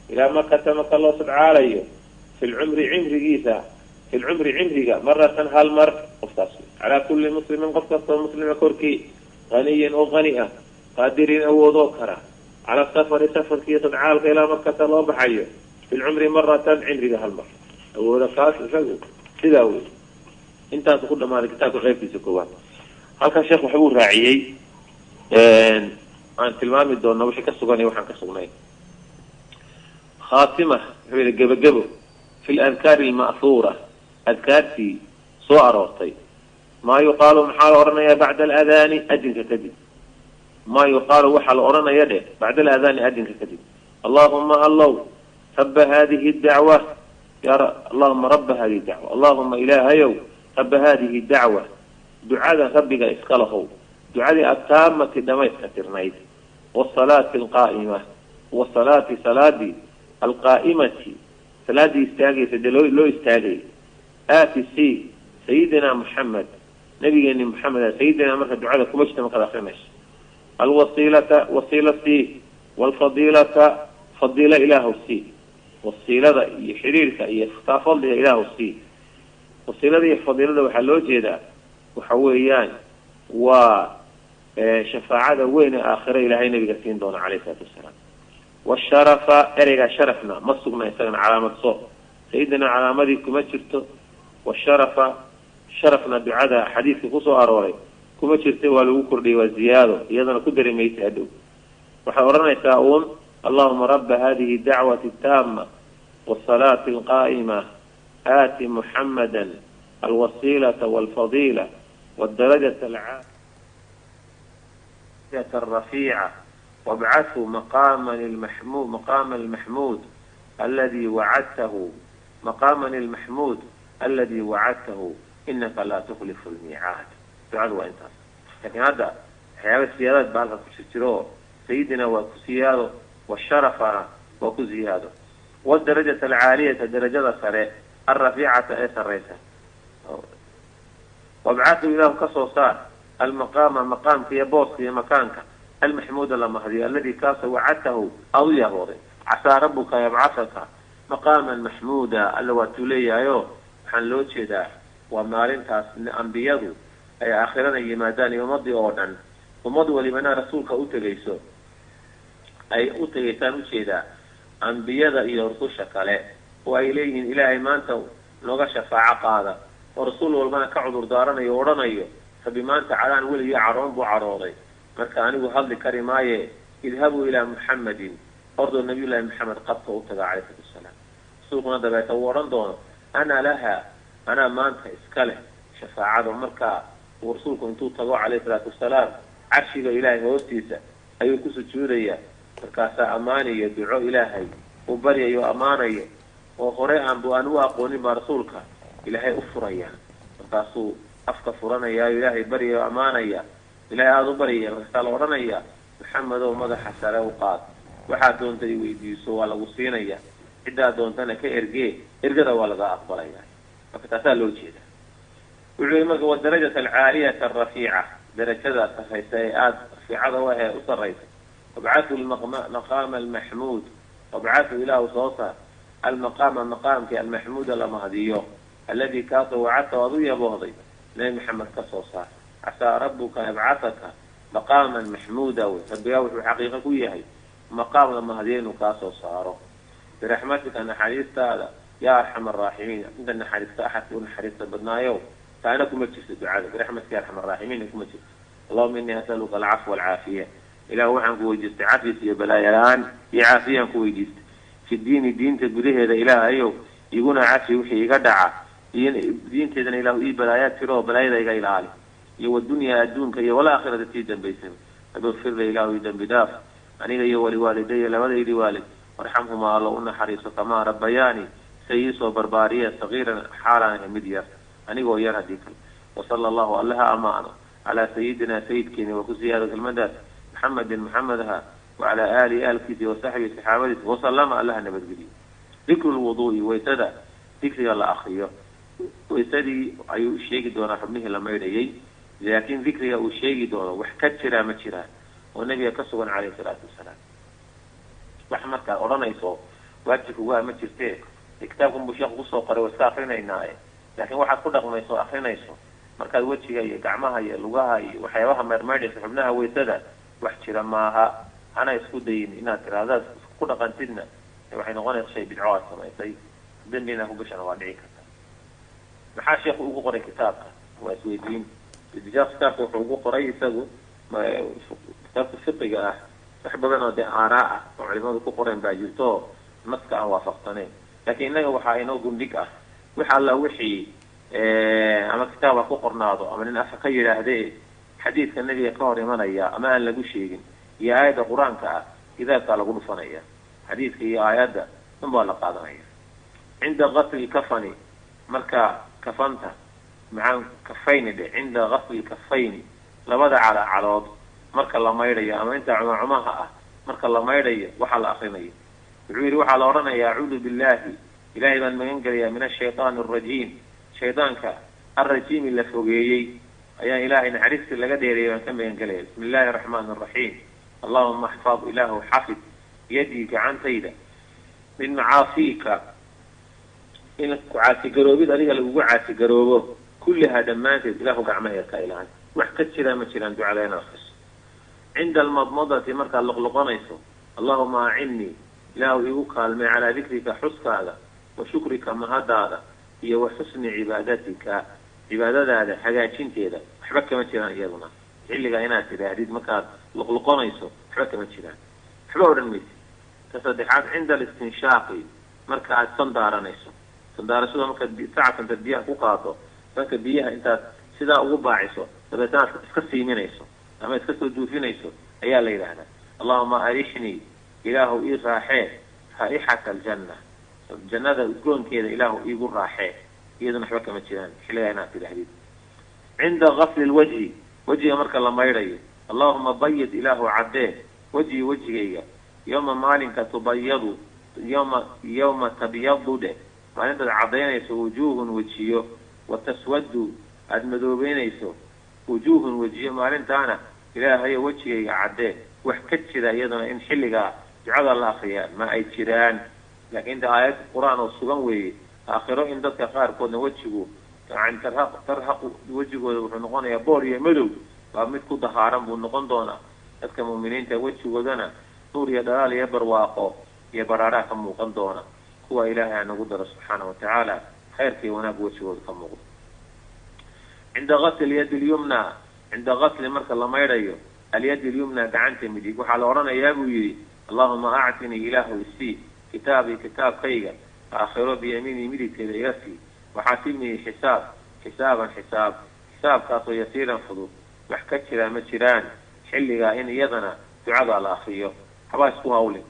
ilaa makata maka loo sadcaalayo fi lcumri cimriga maratan hal mar qofkaas calaa kulli muslimin qof kastoo muslima korkii haniyin oo hani ah qaadirin awoodoo kara cala safari safarka iyo sadcaalka ilaa makata loo baxayo fi lcumri maratan cimriga hal mar awooda kaas isagu sidaa wey intaas ku dhamaaday kitaabka qaybtiisa koowaad halkan sheekh waxbuu raaciyey aan tilmaami doona wixii ka sugan iyo waxaan ka sugnay khaatima wuxuu yidhi gebagebo fi ladkaari alma'huura adkaartii soo aroortay maa yuqaalu maxaa la odhanayaa bacda aladaani adinka kadib maa yuqaalu waxaa la odhanaya dheh bacda aladaani adinka kadib allahuma allow raba hadihi dacwa allahuma raba hadihi dacwa allahuma ilaahayow raba hadihi dacwa ducada rabbiga iska lahow ducadii attaamati dhamayska tirnayd wasalaati alqaa'ima wasalaati salaadii alqaa'imati salaadii istaagaysa dee loo istaagay aati c sayidina moxamed nabigeeni moxamed sayidina marka ducada kuma jirta markaad akrinayso alwasiilata wasiila c walfadiilata fadiila ilaahu c wasiilada iyo xiriirka iyo taa fadliga ilaahu c wasiilada iyo fadiilada waxaa loo jeedaa waxa weeyaan waa shafaacada weyn ee aakhire ilaahay nabiga siin doona calayhi salaatu wasalaam washarafa ereygaa sharafna ma sugna isagana calaamadso sayidina calaamadii kuma jirto washarafa sharafna ducada xadiidka kusoo arooray kuma jirta waa lagu kordhiyay waa ziyaado iyadana ku dari maysa hadhow waxay odhanaysaa uun allahuma raba hadihi dacwati taama wasalaati alqaa'ima aati muxamada alwasiilata walfadiila والدرجة الرفيعة وابعثه مقاما المحمود الذي وعدته إنك لا تخلف الميعاد دعاء وانت لكن هذا حياة السيادات بالها كسيرو سيدنا وكسياده والشرف وكزياده والدرجة العالية درجة سريع الرفيعة سريسة وابعثه إله كصوصات المقام في بوس في مكانك المحمود المهدي الذي كاس وعدته أو يهوري عسى ربك يبعثك مقاما محمودا اللي وتولي أيوه حنلوتشي دا ومارنتاس أنبياء أي آخرنا يمادان يمضي أوردن ومضوا لمنا رسولك أوتغيسو أي أوتغيسان وشي دا أنبياء إلى رسولك عليه وإليهم إلى إيمانته لغا شفاعة قادة ورسول والمنا كعذر دارنا يورنا فبما تعالى ولي عرون بو عروضي مركاني وهذا كريمايه اذهبوا إلى محمد أرض النبي الله محمد قد توتغى عليه السلام سوقنا دبيت ورن دون أنا لها أنا ما أنت إسكاله شفاعة مركا ورسولكم انتو تغوا عليه الصلاة والسلام عرشي إلهي ووستيسة أيو كسو جوريا مركاسا أماني يدعو إلهي وبريا يو أماني وقريئا بأنوا أقوني برسولك ilaahay u furaya markaasuu afka furanaya ilaahay baryo amaanaya ilaahay aada u baryaya markaasaa la odhanaya maxamedow madaxa sare u qaad waxaad doonta i weydiiso waa lagu siinaya ciddaa doontana ka ergada waa laga aqbalaya marka taasaa loo jeeda wuxuu yihi marka wadarajat alcaaliyata arafiica darajada sarraysa ee aada rafiicada u ahee u sarraysa wabcathu maqaama almaxmuud wabcathu ilaahu soo saar almaqaama maqaamkii almaxmuuda la mahdiyo alladii kaasoo wacadta waad u yaboohday nabi maxamed ka soo saar casaa rabbuka yabcataka maqaaman maxmuuda wey rabbigaa wuxuu xaqiiqo ku yahay maqaam la mahdiyo inuu kaa soo saaro biraxmatika naxariistaada yaa arxam araaximiin inta naxariista axadkii u naxariista badnaayo taana kuma jirto ducada biraxmatika ya arxam araaximiin kuma jirto allahuma inii asaluka alcafwa alcaafiya ilahu waxaan ku weydiistay cafis iyo balaayalaan iyo caafiyaan ku weydiistay fi diini diinta gudaheeda ilaahayow iguna cafi wixii iga dhaca iyo diinteedana ilahu ii balaayaa tiro oo balaayada iga ilaali iyo wadunyaa adduunka iyo walaakhirada tii dambaysay rabifirla ilahu ii dambi dhaaf aniga iyo waliwaalidaya labadaydii waalid warxamhumaa allo u naxariiso kamaa rabbayaani say iisoo barbaariya sagiiran xaalaan mid yar anigoo yar haddii kale wasala allahu allaha amaano calaa sayidina sayidkeeni waa ku siyaado kelmadaas maxamedin maxamedha wacalaa aalihi aalkiisi wasaxbihi saxaabadiisa wasalama allaha nabadgeliyo dikru lwuduu'i waysada dikriga la akriyo waysadii ayuu sheegi doonaa xubnihii la maydhayay laakiin dikriga uu sheegi doono wax ka jiraa ma jiraan oo nabiga ka sugan calayhi salaatu wasalaam wax markaad odhanayso waajibkugaa ma jirtee kitaabkan buu sheekhu kusoo qoray waa iska akrinaynaaye laakiin waxaad ku dhaqmayso o akrinayso markaad wejiga iyo gacmaha iyo lugaha iyo waxyaabaha meermeydhaysa xubnaha waysada wax jira maaha hana isku dayin inaad tiraahdaad ku dhaqantidna waxay noqonaysa shay bidco aad samaysay dambina ku gashana waa dhici karta maxaa sheekhu ugu qoray kitaabka waa isweydiin kitaabka wuxuu ugu qoray isagu kitaabka fiqiga ah wax badan oo dee aaraa ah oo culimadu ku qoreen baa jirto naska aan waafaqsaneyn laakiin innaga waxaa inoo gundhig ah wax alla wixii ama kitaab ha ku qornaado ama nin afka ka yidhaahde xadiidka nabiga ka hor imanaya ama aan lagu sheegin iyo aayadda qur-aanka ah kitaabkaa lagu dhufanaya xadiidka iyo aayadda un baa la qaadanaya cinda gasli kafani marka kafanta macaan kafayni dhe cinda gasli kafayni labada calood marka la maydhayo ama inta cumacumaha ah marka la maydhayo waxaa la akrinayo wuxuu yidhi waxaa la odhanayaa acuudu billahi ilahay baan magan gelayaa min ashaytaan arajiim shaydaanka alrajiimi la fogeeyey ayaan ilaahay naxariistii laga dheereeyay baan ka magan gelaya bismi illaahi araxmaani araxiim allahuma axfad ilaahu xafid yadii gacantayda min macaasiika in ku caasigaroobid adiga lagugu caasigaroobo kullihaa dhammaanteed ilaahu gacmaheeda ka ilaali wax ka jiraa ma jiraan ducada in akriso cinda almadmadati markaad luqluqonayso allahuma acinnii ilaahu igu kaalmay calaa dikrika xuskaaga wa shukrika mahadaada iyo wa xusni cibaadatika cibaadadaada hagaajinteeda waxba kama jiraan iyaduna xilligaa inaad tidhaahdid markaad luqluqonayso waxba kama jiraan waxba odhan maysid ta saddexaad cinda alistinshaaqi marka aad sandaaranayso sandaarashada markaad sacabkanta biyaha ku qaado marka biyaha intaad sidaa ugu baaciso dabeetana aad iska siiminayso ama iska soo duufinayso ayaa la yidhaahdaa allahuma arishnii ilaahu ii raaxee raa'ixata aljanna jannada udgoonkeeda ilaahu iigu raaxee iyaduna waxba kama jiraan xilligaa inaad tidhaahdid cinda gasli lwajhi wejiga marka la maydhayo allahuma bayid ilaahu caddee wejhi wejigayga yowma maalinka tubayadu yowma tabyadu dheh maalintaad caddaynayso wujuuhun wejiyo wa taswadu aada madoobeynayso wujuuhun wejiyo maalintaana ilaahayo wejigayga caddee wax ka jira iyaduna in xilligaa ducada la akriyaa ma ay jiraan laakiin inta aayad qur-aan oo sugan weeye aakhiro in dadka qaarkoodna wejigu yani tarhaqu wejigooda wuxuu noqonayaa boor iyo madow baa mid ku dahaaran buu noqon doonaa dadka mu'miniinta wejigoodana nuur iyo dhalaal iyo barwaaqo iyo baraaraha ka muuqan doona kuwa ilaahay anagu daro subxaana watacaala khayrka iyo wanaag wejigooda ka muuqdo cinda gasli yadi lyumna cinda gasli marka la maydhayo alyadi alyumna gacanta midig waxaa la odhanayaa buu yidhi allahuma actinii ilaahu isii kitaabii kitaabkayga aakhiro biyamiinii midigteeda iga sii waxaasibnii xisaaban xisaabkaasoo yasiiran fudud wax ka jiraa ma jiraan xilligaa in iyadana ducada la akriyo waxbaa isku hawlin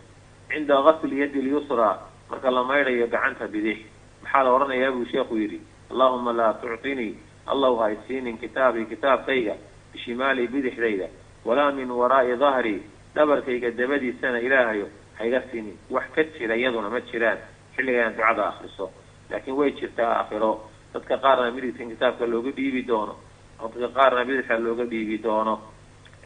cinda gasli yadi lyusraa marka la maydhayo gacanta bidix maxaa la odhanayaa buu sheekhu yidhi allahuma laa tucطinii allow haysiinin kitaabii kitaabkayga bishimaalii bidixdayda walaa min waraa'i dahrii dhabarkayga dabadiisana ilaahayo hayga siinin. wax ka jira iyaduna ma jiraan xilligaan ducada akriso, laakiin way jirtaa aakhiro dadka qaarna midigtan kitaabka looga dhiibi doono, dadka qaarna bidixda looga dhiibi doono.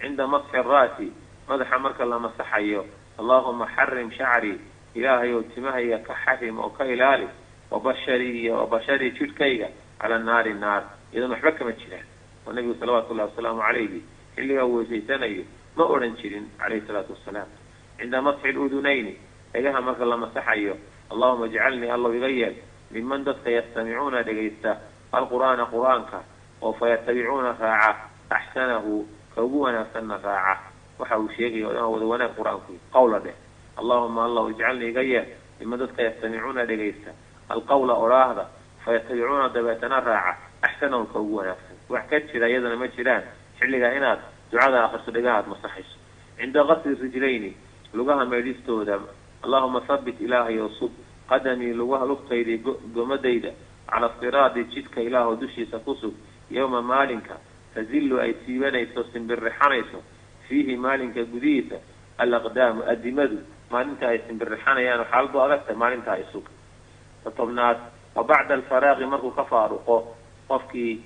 cinda masxi ra'si madaxa marka la masaxayo allahuma xarim shacrii ilaahayow timahayga ka xarim oo ka ilaali wabasharii jidhkayga cala naari naar, iyadan waxba kama jiraan. oo nabigu salawaatullahi wasalaamu calayhi xilligaa weysaysanayo ma odhan jirin calayhi salaatu wasalaam. cinda masxi ludunayni dhagaha marka la masaxayo allahuma ijcalnii allow iga yeel miman dadka yastamicuuna dhegaysta alqur'aana qur'aanka oo fayatabicuuna raaca axsanahu ka ugu wanaagsanna raaca. waxa uu sheegaya oo wada wanaag qur'aanku qawla dheh. allahuma allow ijcalnii iga yeel miman dadka yastamicuuna dhegaysta alqawla oraahda fayatabicuuna dabeetana raaca axsanahu ka ugu wanaagsan. wax ka jira iyadana ma jiraan xilligaa inaad ducada akriso dhagaha aad masaxayso. cinda qasri rijlayni lugaha maydhistooda allahuma habbit ilaahayow sug qadamii lugaha lugtaydii gomadayda cala siraadi jidka ilaahoo dushiisa ku sug yowma maalinka tazillu ay siibanayso simbirrixanayso fiihi maalinka gudihiisa alaqdaamu adimadu maalinta ay simbirrixanayaan xaaladu adagta maalinta ay sug. tobnaad wa bacda alfaraaqi markuu ka faaruqo qofkii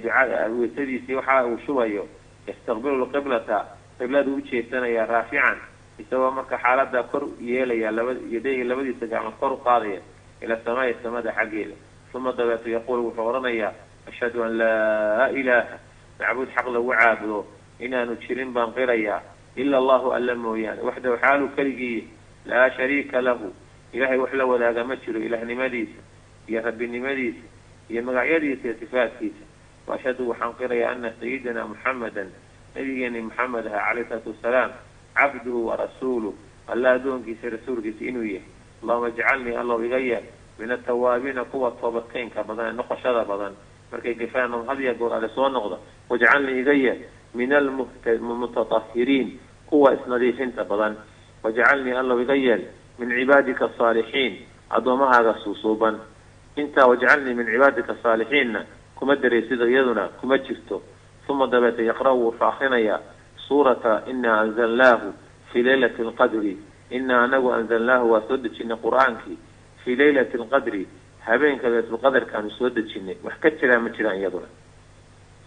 ducada weysadiisii waxa uu shubayo yastaqbilu lqiblata qibladu u jeesanaya raafican isagoo marka xaalada kor yeelaya yadayhi labadiisa gacmood kor u qaadaya ila samaa'i samada xaggeeda. uma dabeeto yaquulu wuxuu odhanayaa ashhadu an laa ilaaha macbuud xaq lagu caabudo inaanu jirin baan qirayaa ila allahu alla mooyaane waxdahu xaalu keligii laa shariika lahu ilahay wax la wadaaga ma jiro ilaahnimadiisa iyo rabbinimadiisa iyo magacyadiisa iyo sifaadkiisa. waashhadu waxaan qirayaa ana sayidina muxamadan nabigeeni muxamed aha calayhi salaatu wasalaam cabduhu warasuuluh alla addoonkiisa rasuulkiisa inuu yahay. allahuma ijcalnii allow iga yeel min atawaabiina kuwa toobadkeynka badan ee noqoshada badan markay gafaan hadiya goor ale soo noqda. wajcalnii iga yeel min almutatahhiriin kuwa isnadiifinta badan. wajcalnii allow iga yeel min cibaadika asaalixiin addoommahaaga suusuuban. intaa wajcalnii min cibaadika asaalixiinna kuma dareysida iyaduna kuma jirto. uma dabeeta yaqra'u wuxuu akrinayaa suurata inaa anzalnaahu fii laylati alqadri inaa anagu anzalnaahu waa soo dejinay qur'aankii fii laylati alqadri habeenka laylatulqadarkaanu soo dejinay. wax ka jiraa ma jiraan iyaduna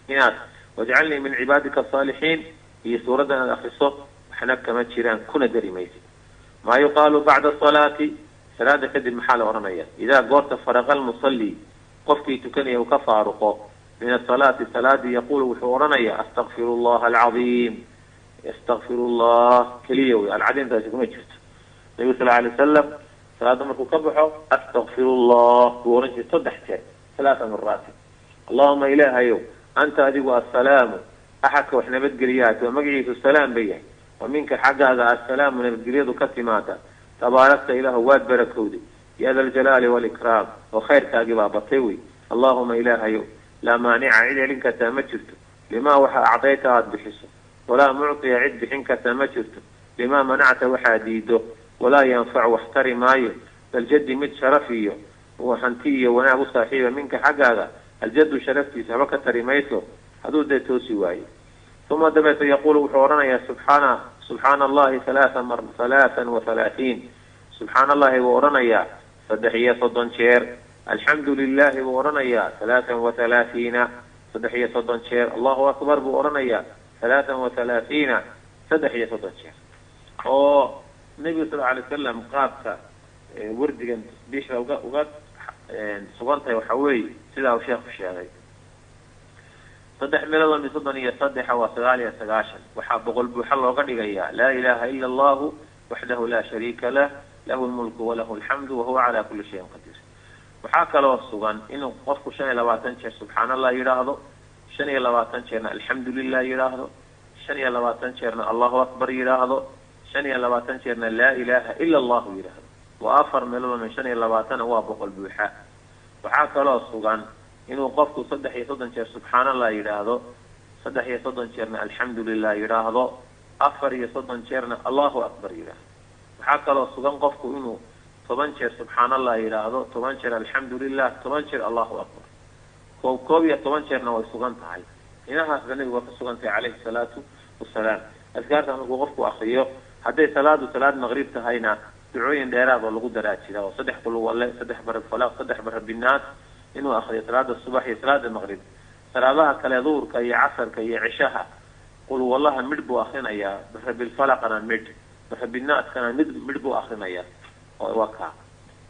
inaad wajcalnii min cibaadika asaalixiin iyo suuradda inaad akriso waxna kama jiraan kuna dari maysid. maa yuqaalu bacda asalaati salaada kadib maxaa la odhanaya idaa goorta faraqa almusalli qofkii tukanaya uu ka faaruqo min asalaati salaadii yaquulu wuxuu odhanayaa astakfiru allaha alcadiim. astakfiru llah keliya wey alcadiimtaasi kuma jirto. nabigu sal alay wasalam salaada markuu ka baxo astakfiru llah buu odhan jiray 3 jeer 3 maraatin. allahuma ilaahayow anta adigu assalaamu axadka wax nabadgeliyaat waa magaciisu salaam bay yahay wa minka xaggaaga assalaamu nabadgelyadu ka timaada tabaarakta ilaahu waad barakowday ya da aljalaali waalikraam oo khayrkaagii baa batay wey. allahuma ilaahayow laa maanica cid celin kartaa ma jirto limaa waxa acdayta aada bixiso walaa muctiya cid bixin kartaa ma jirto limaa manacta waxaa diido walaa yanfacu wax tari maayo daljaddi mid sharaf iyo hanti iyo wanaag u saaxiiba minka xaggaaga aljaddu sharaftiisa haba ka tari mayso hadduu dee toosi waayo. uma dabeeta yaquulu wuxuu odhanayaa subxaana allahi 33 subxaana allahi buu odhanayaa 33 jeer. alxamdu lilahi buu odhanayaa 33 33 jeer. allahu akbar buu odhanayaa 33 33 jeer. oo nebigu sal alay wasalam qaabka wardigan tasbiixda uga sugantahay waxa weeye sidaa uu sheekhu sheegay 3 meelood min 33 waa 99. waxaa boqol buuxa looga dhigayaa laa ilaaha ila allahu waxdahu laa shariika lah lahu lmulku walahu alxamdu wahuwa calaa kulli shayin qadiir. waxaa kaloo sugan inuu qofku 25 jeer subxaana allah yidhaahdo 25 jeerna alxamdu lilah yidhaahdo 25 jeerna allahu akbar yidhaahdo 25 jeerna laa ilaaha ila allahu yidhaahdo. waa 4 meelood min 25 waa boqol buuxa. waxaa kaloo sugan inuu qofku 33 jeer subxaana allah yidhaahdo 33 jeerna alxamdu lilah yidhaahdo 34 jeerna allahu akbar yidhaahdo. waxaa kaloo sugan qofku inuu 10 jeer subxaana allah yidhaahdo 10 jeer alxamdu lilah 10 jeer allahu akbar كوبيا طبعا شرنا وسجنت هاي هنا النبي وسجنت عليه الصلاة والسلام أذكار أنه وقف وأخيه حتى صلاة مغرب تهينا دعوين ديراد ولا قدرات كذا وصدح قلوا ولا صدح بر الفلاح صدح بر بالناس إنه أخي صلاة الصبح صلاة المغرب صلاة كلا ظهر كي عصر كي عشاء قلوا والله مدبو أخينا يا بر بالفلاح أنا مد بر بالناس كان مدبو أخينا يا وقع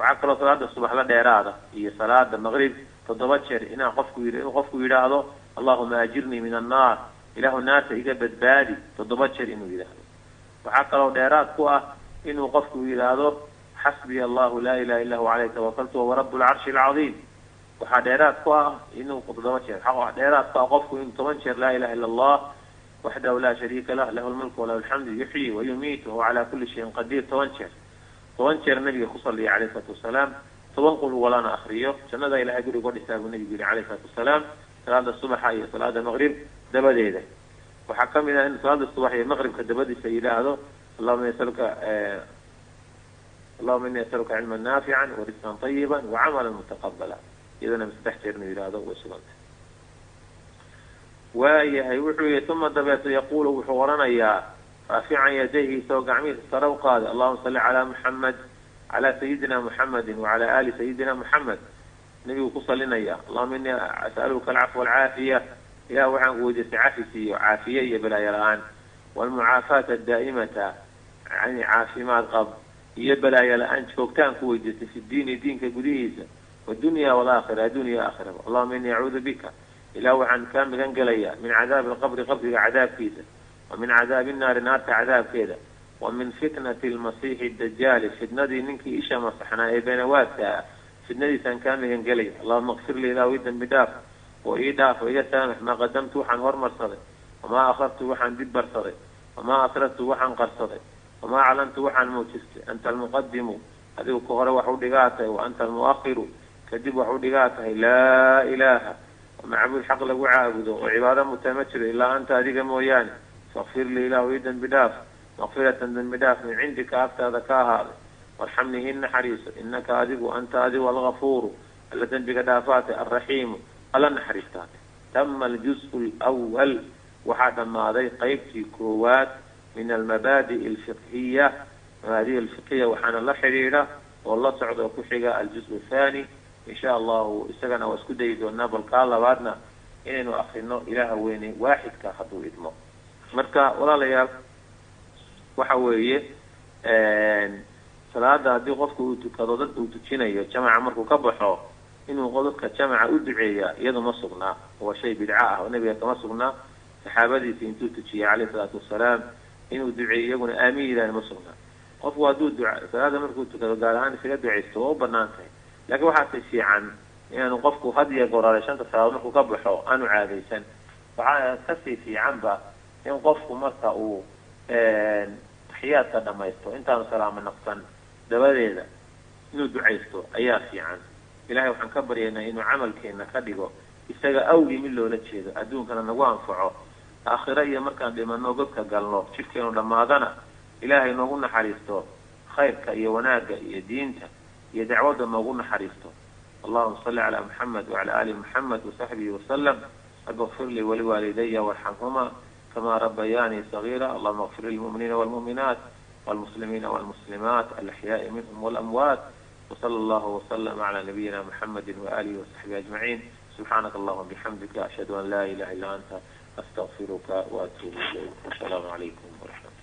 وعقل صلاة الصبح لا ديراد هي صلاة المغرب تضبطشر إن قفكوا يراده اللهم أجرني من النار إله الناس إذا بدبادي تضبطشر إنه يراده وعقل ديراد قوة إنه قفكوا يراده حسبي الله لا إله إلا هو عليه توكلت وهو رب العرش العظيم وحديرات قوة إنه تضبطشر حديرات قوة قفكوا إنه تضبطشر لا إله إلا الله وحده لا شريك له له الملك وله الحمد يحيي ويميت وهو على كل شيء قدير توانشر النبي صلى عليه الصلاة والسلام توانقل ولا أنا أخريه جنة إلى أجر يقول يسأل النبي عليه الصلاة والسلام صلاة الصبح هي صلاة المغرب دبديده وحكمنا أن صلاة الصبح هي المغرب كدبدي سيدة هذا اللهم إني أسألك علما نافعا ورزقا طيبا وعملا متقبلا إذا أنا مستحجرني إلى هذا وسلمت وهي ثم دبت يقول وحورنا يا رافعا يديه سوق عميد الصلاة قال اللهم صل على محمد على سيدنا محمد وعلى آل سيدنا محمد نبي وقصة لنا إياه اللهم إني أسألك العفو والعافية يا وعن وجدت عافية عافية بلا يران والمعافاة الدائمة يعني عافي ما الغض يبلا يلان شوكتان كوجدت في الدين دينك قديس والدنيا والآخرة دنيا آخرة اللهم إني أعوذ بك إلى وعن كامل انقليا من عذاب القبر قبر عذاب كيسا ومن عذاب النار نار عذاب كذا ومن فتنة المسيح الدجال فتنة دي ننك إيشا مصحنا أي بينواتها فتنة دي سنكامل انقلي اللهم اغفر لي لا ويدا بداف وإيداف وإذا سامح ما قدمت وحن ورمر صدق وما أخرت وحن دبر صدق وما أسرت وحن قرصدق وما أعلنت وحن موتست أنت المقدم هذه كهر وحودقاته وأنت المؤخر كذب وحودقاته لا إله ومعبود الحق له عابده وعبادة متمثل إلا أنت هذه موياني فاغفر لي لا ويدا بداف مغفرة بداف من عندك أفتى ذكاء هذا وارحمني إن حريص إنك أذب وأنت أذب الغفور الذي بقدافات الرحيم ألا نحرستات تم الجزء الأول وحتى ما هذه قيبتي كروات من المبادئ الفقهية هذه الفقهية وحنا الله حريرة والله سعود وكحيقة الجزء الثاني إن شاء الله استغنى واسكديد والنبل قال بعدنا إنه أخينا إله ويني واحد كأخذوا إدمه مركا ولا ليال وحويه صلاة هذه قفكو كضدت وتشينية جماعة مركو كبحوا إنه قدرت كجماعة أدعية يد مصرنا هو شيء بدعاء والنبي كمصرنا صحابتي في انتو تشي عليه الصلاة والسلام إنه دعية يقول آمين إلى مصرنا قفوا هذول دعاء صلاة مركو قال أنا في دعاء استوى بنانته لكن واحد شيء عن يعني قفكو هدي يقول علشان تصلاة مركو كبحوا أنا عادي سن فعلى كسي في عنبه in qofku marka uu taxiyaadka dhamaysto intaan salaamo naqsan dabadeeda inuu duceysto ayaa fiican ilaahay waxaan ka baryaynaa inuu camalkeena ka dhigo isaga awgi mid loola jeedo adduunkana nagu anfaco aakhira iyo markaan dhimano godka galno jidkeenu dhamaadana ilaahay noogu naxariisto khayrka iyo wanaaga iyo diinta iyo dacwada noogu naxariisto اللهم صل على محمد وعلى آل محمد وصحبه وسلم اغفر لي ولوالدي وارحمهما كما ربياني صغيرا اللهم اغفر للمؤمنين والمؤمنات والمسلمين والمسلمات الأحياء منهم والأموات وصلى الله وسلم على نبينا محمد وآله وصحبه أجمعين سبحانك اللهم بحمدك أشهد أن لا إله إلا أنت أستغفرك وأتوب إليك والسلام عليكم ورحمة الله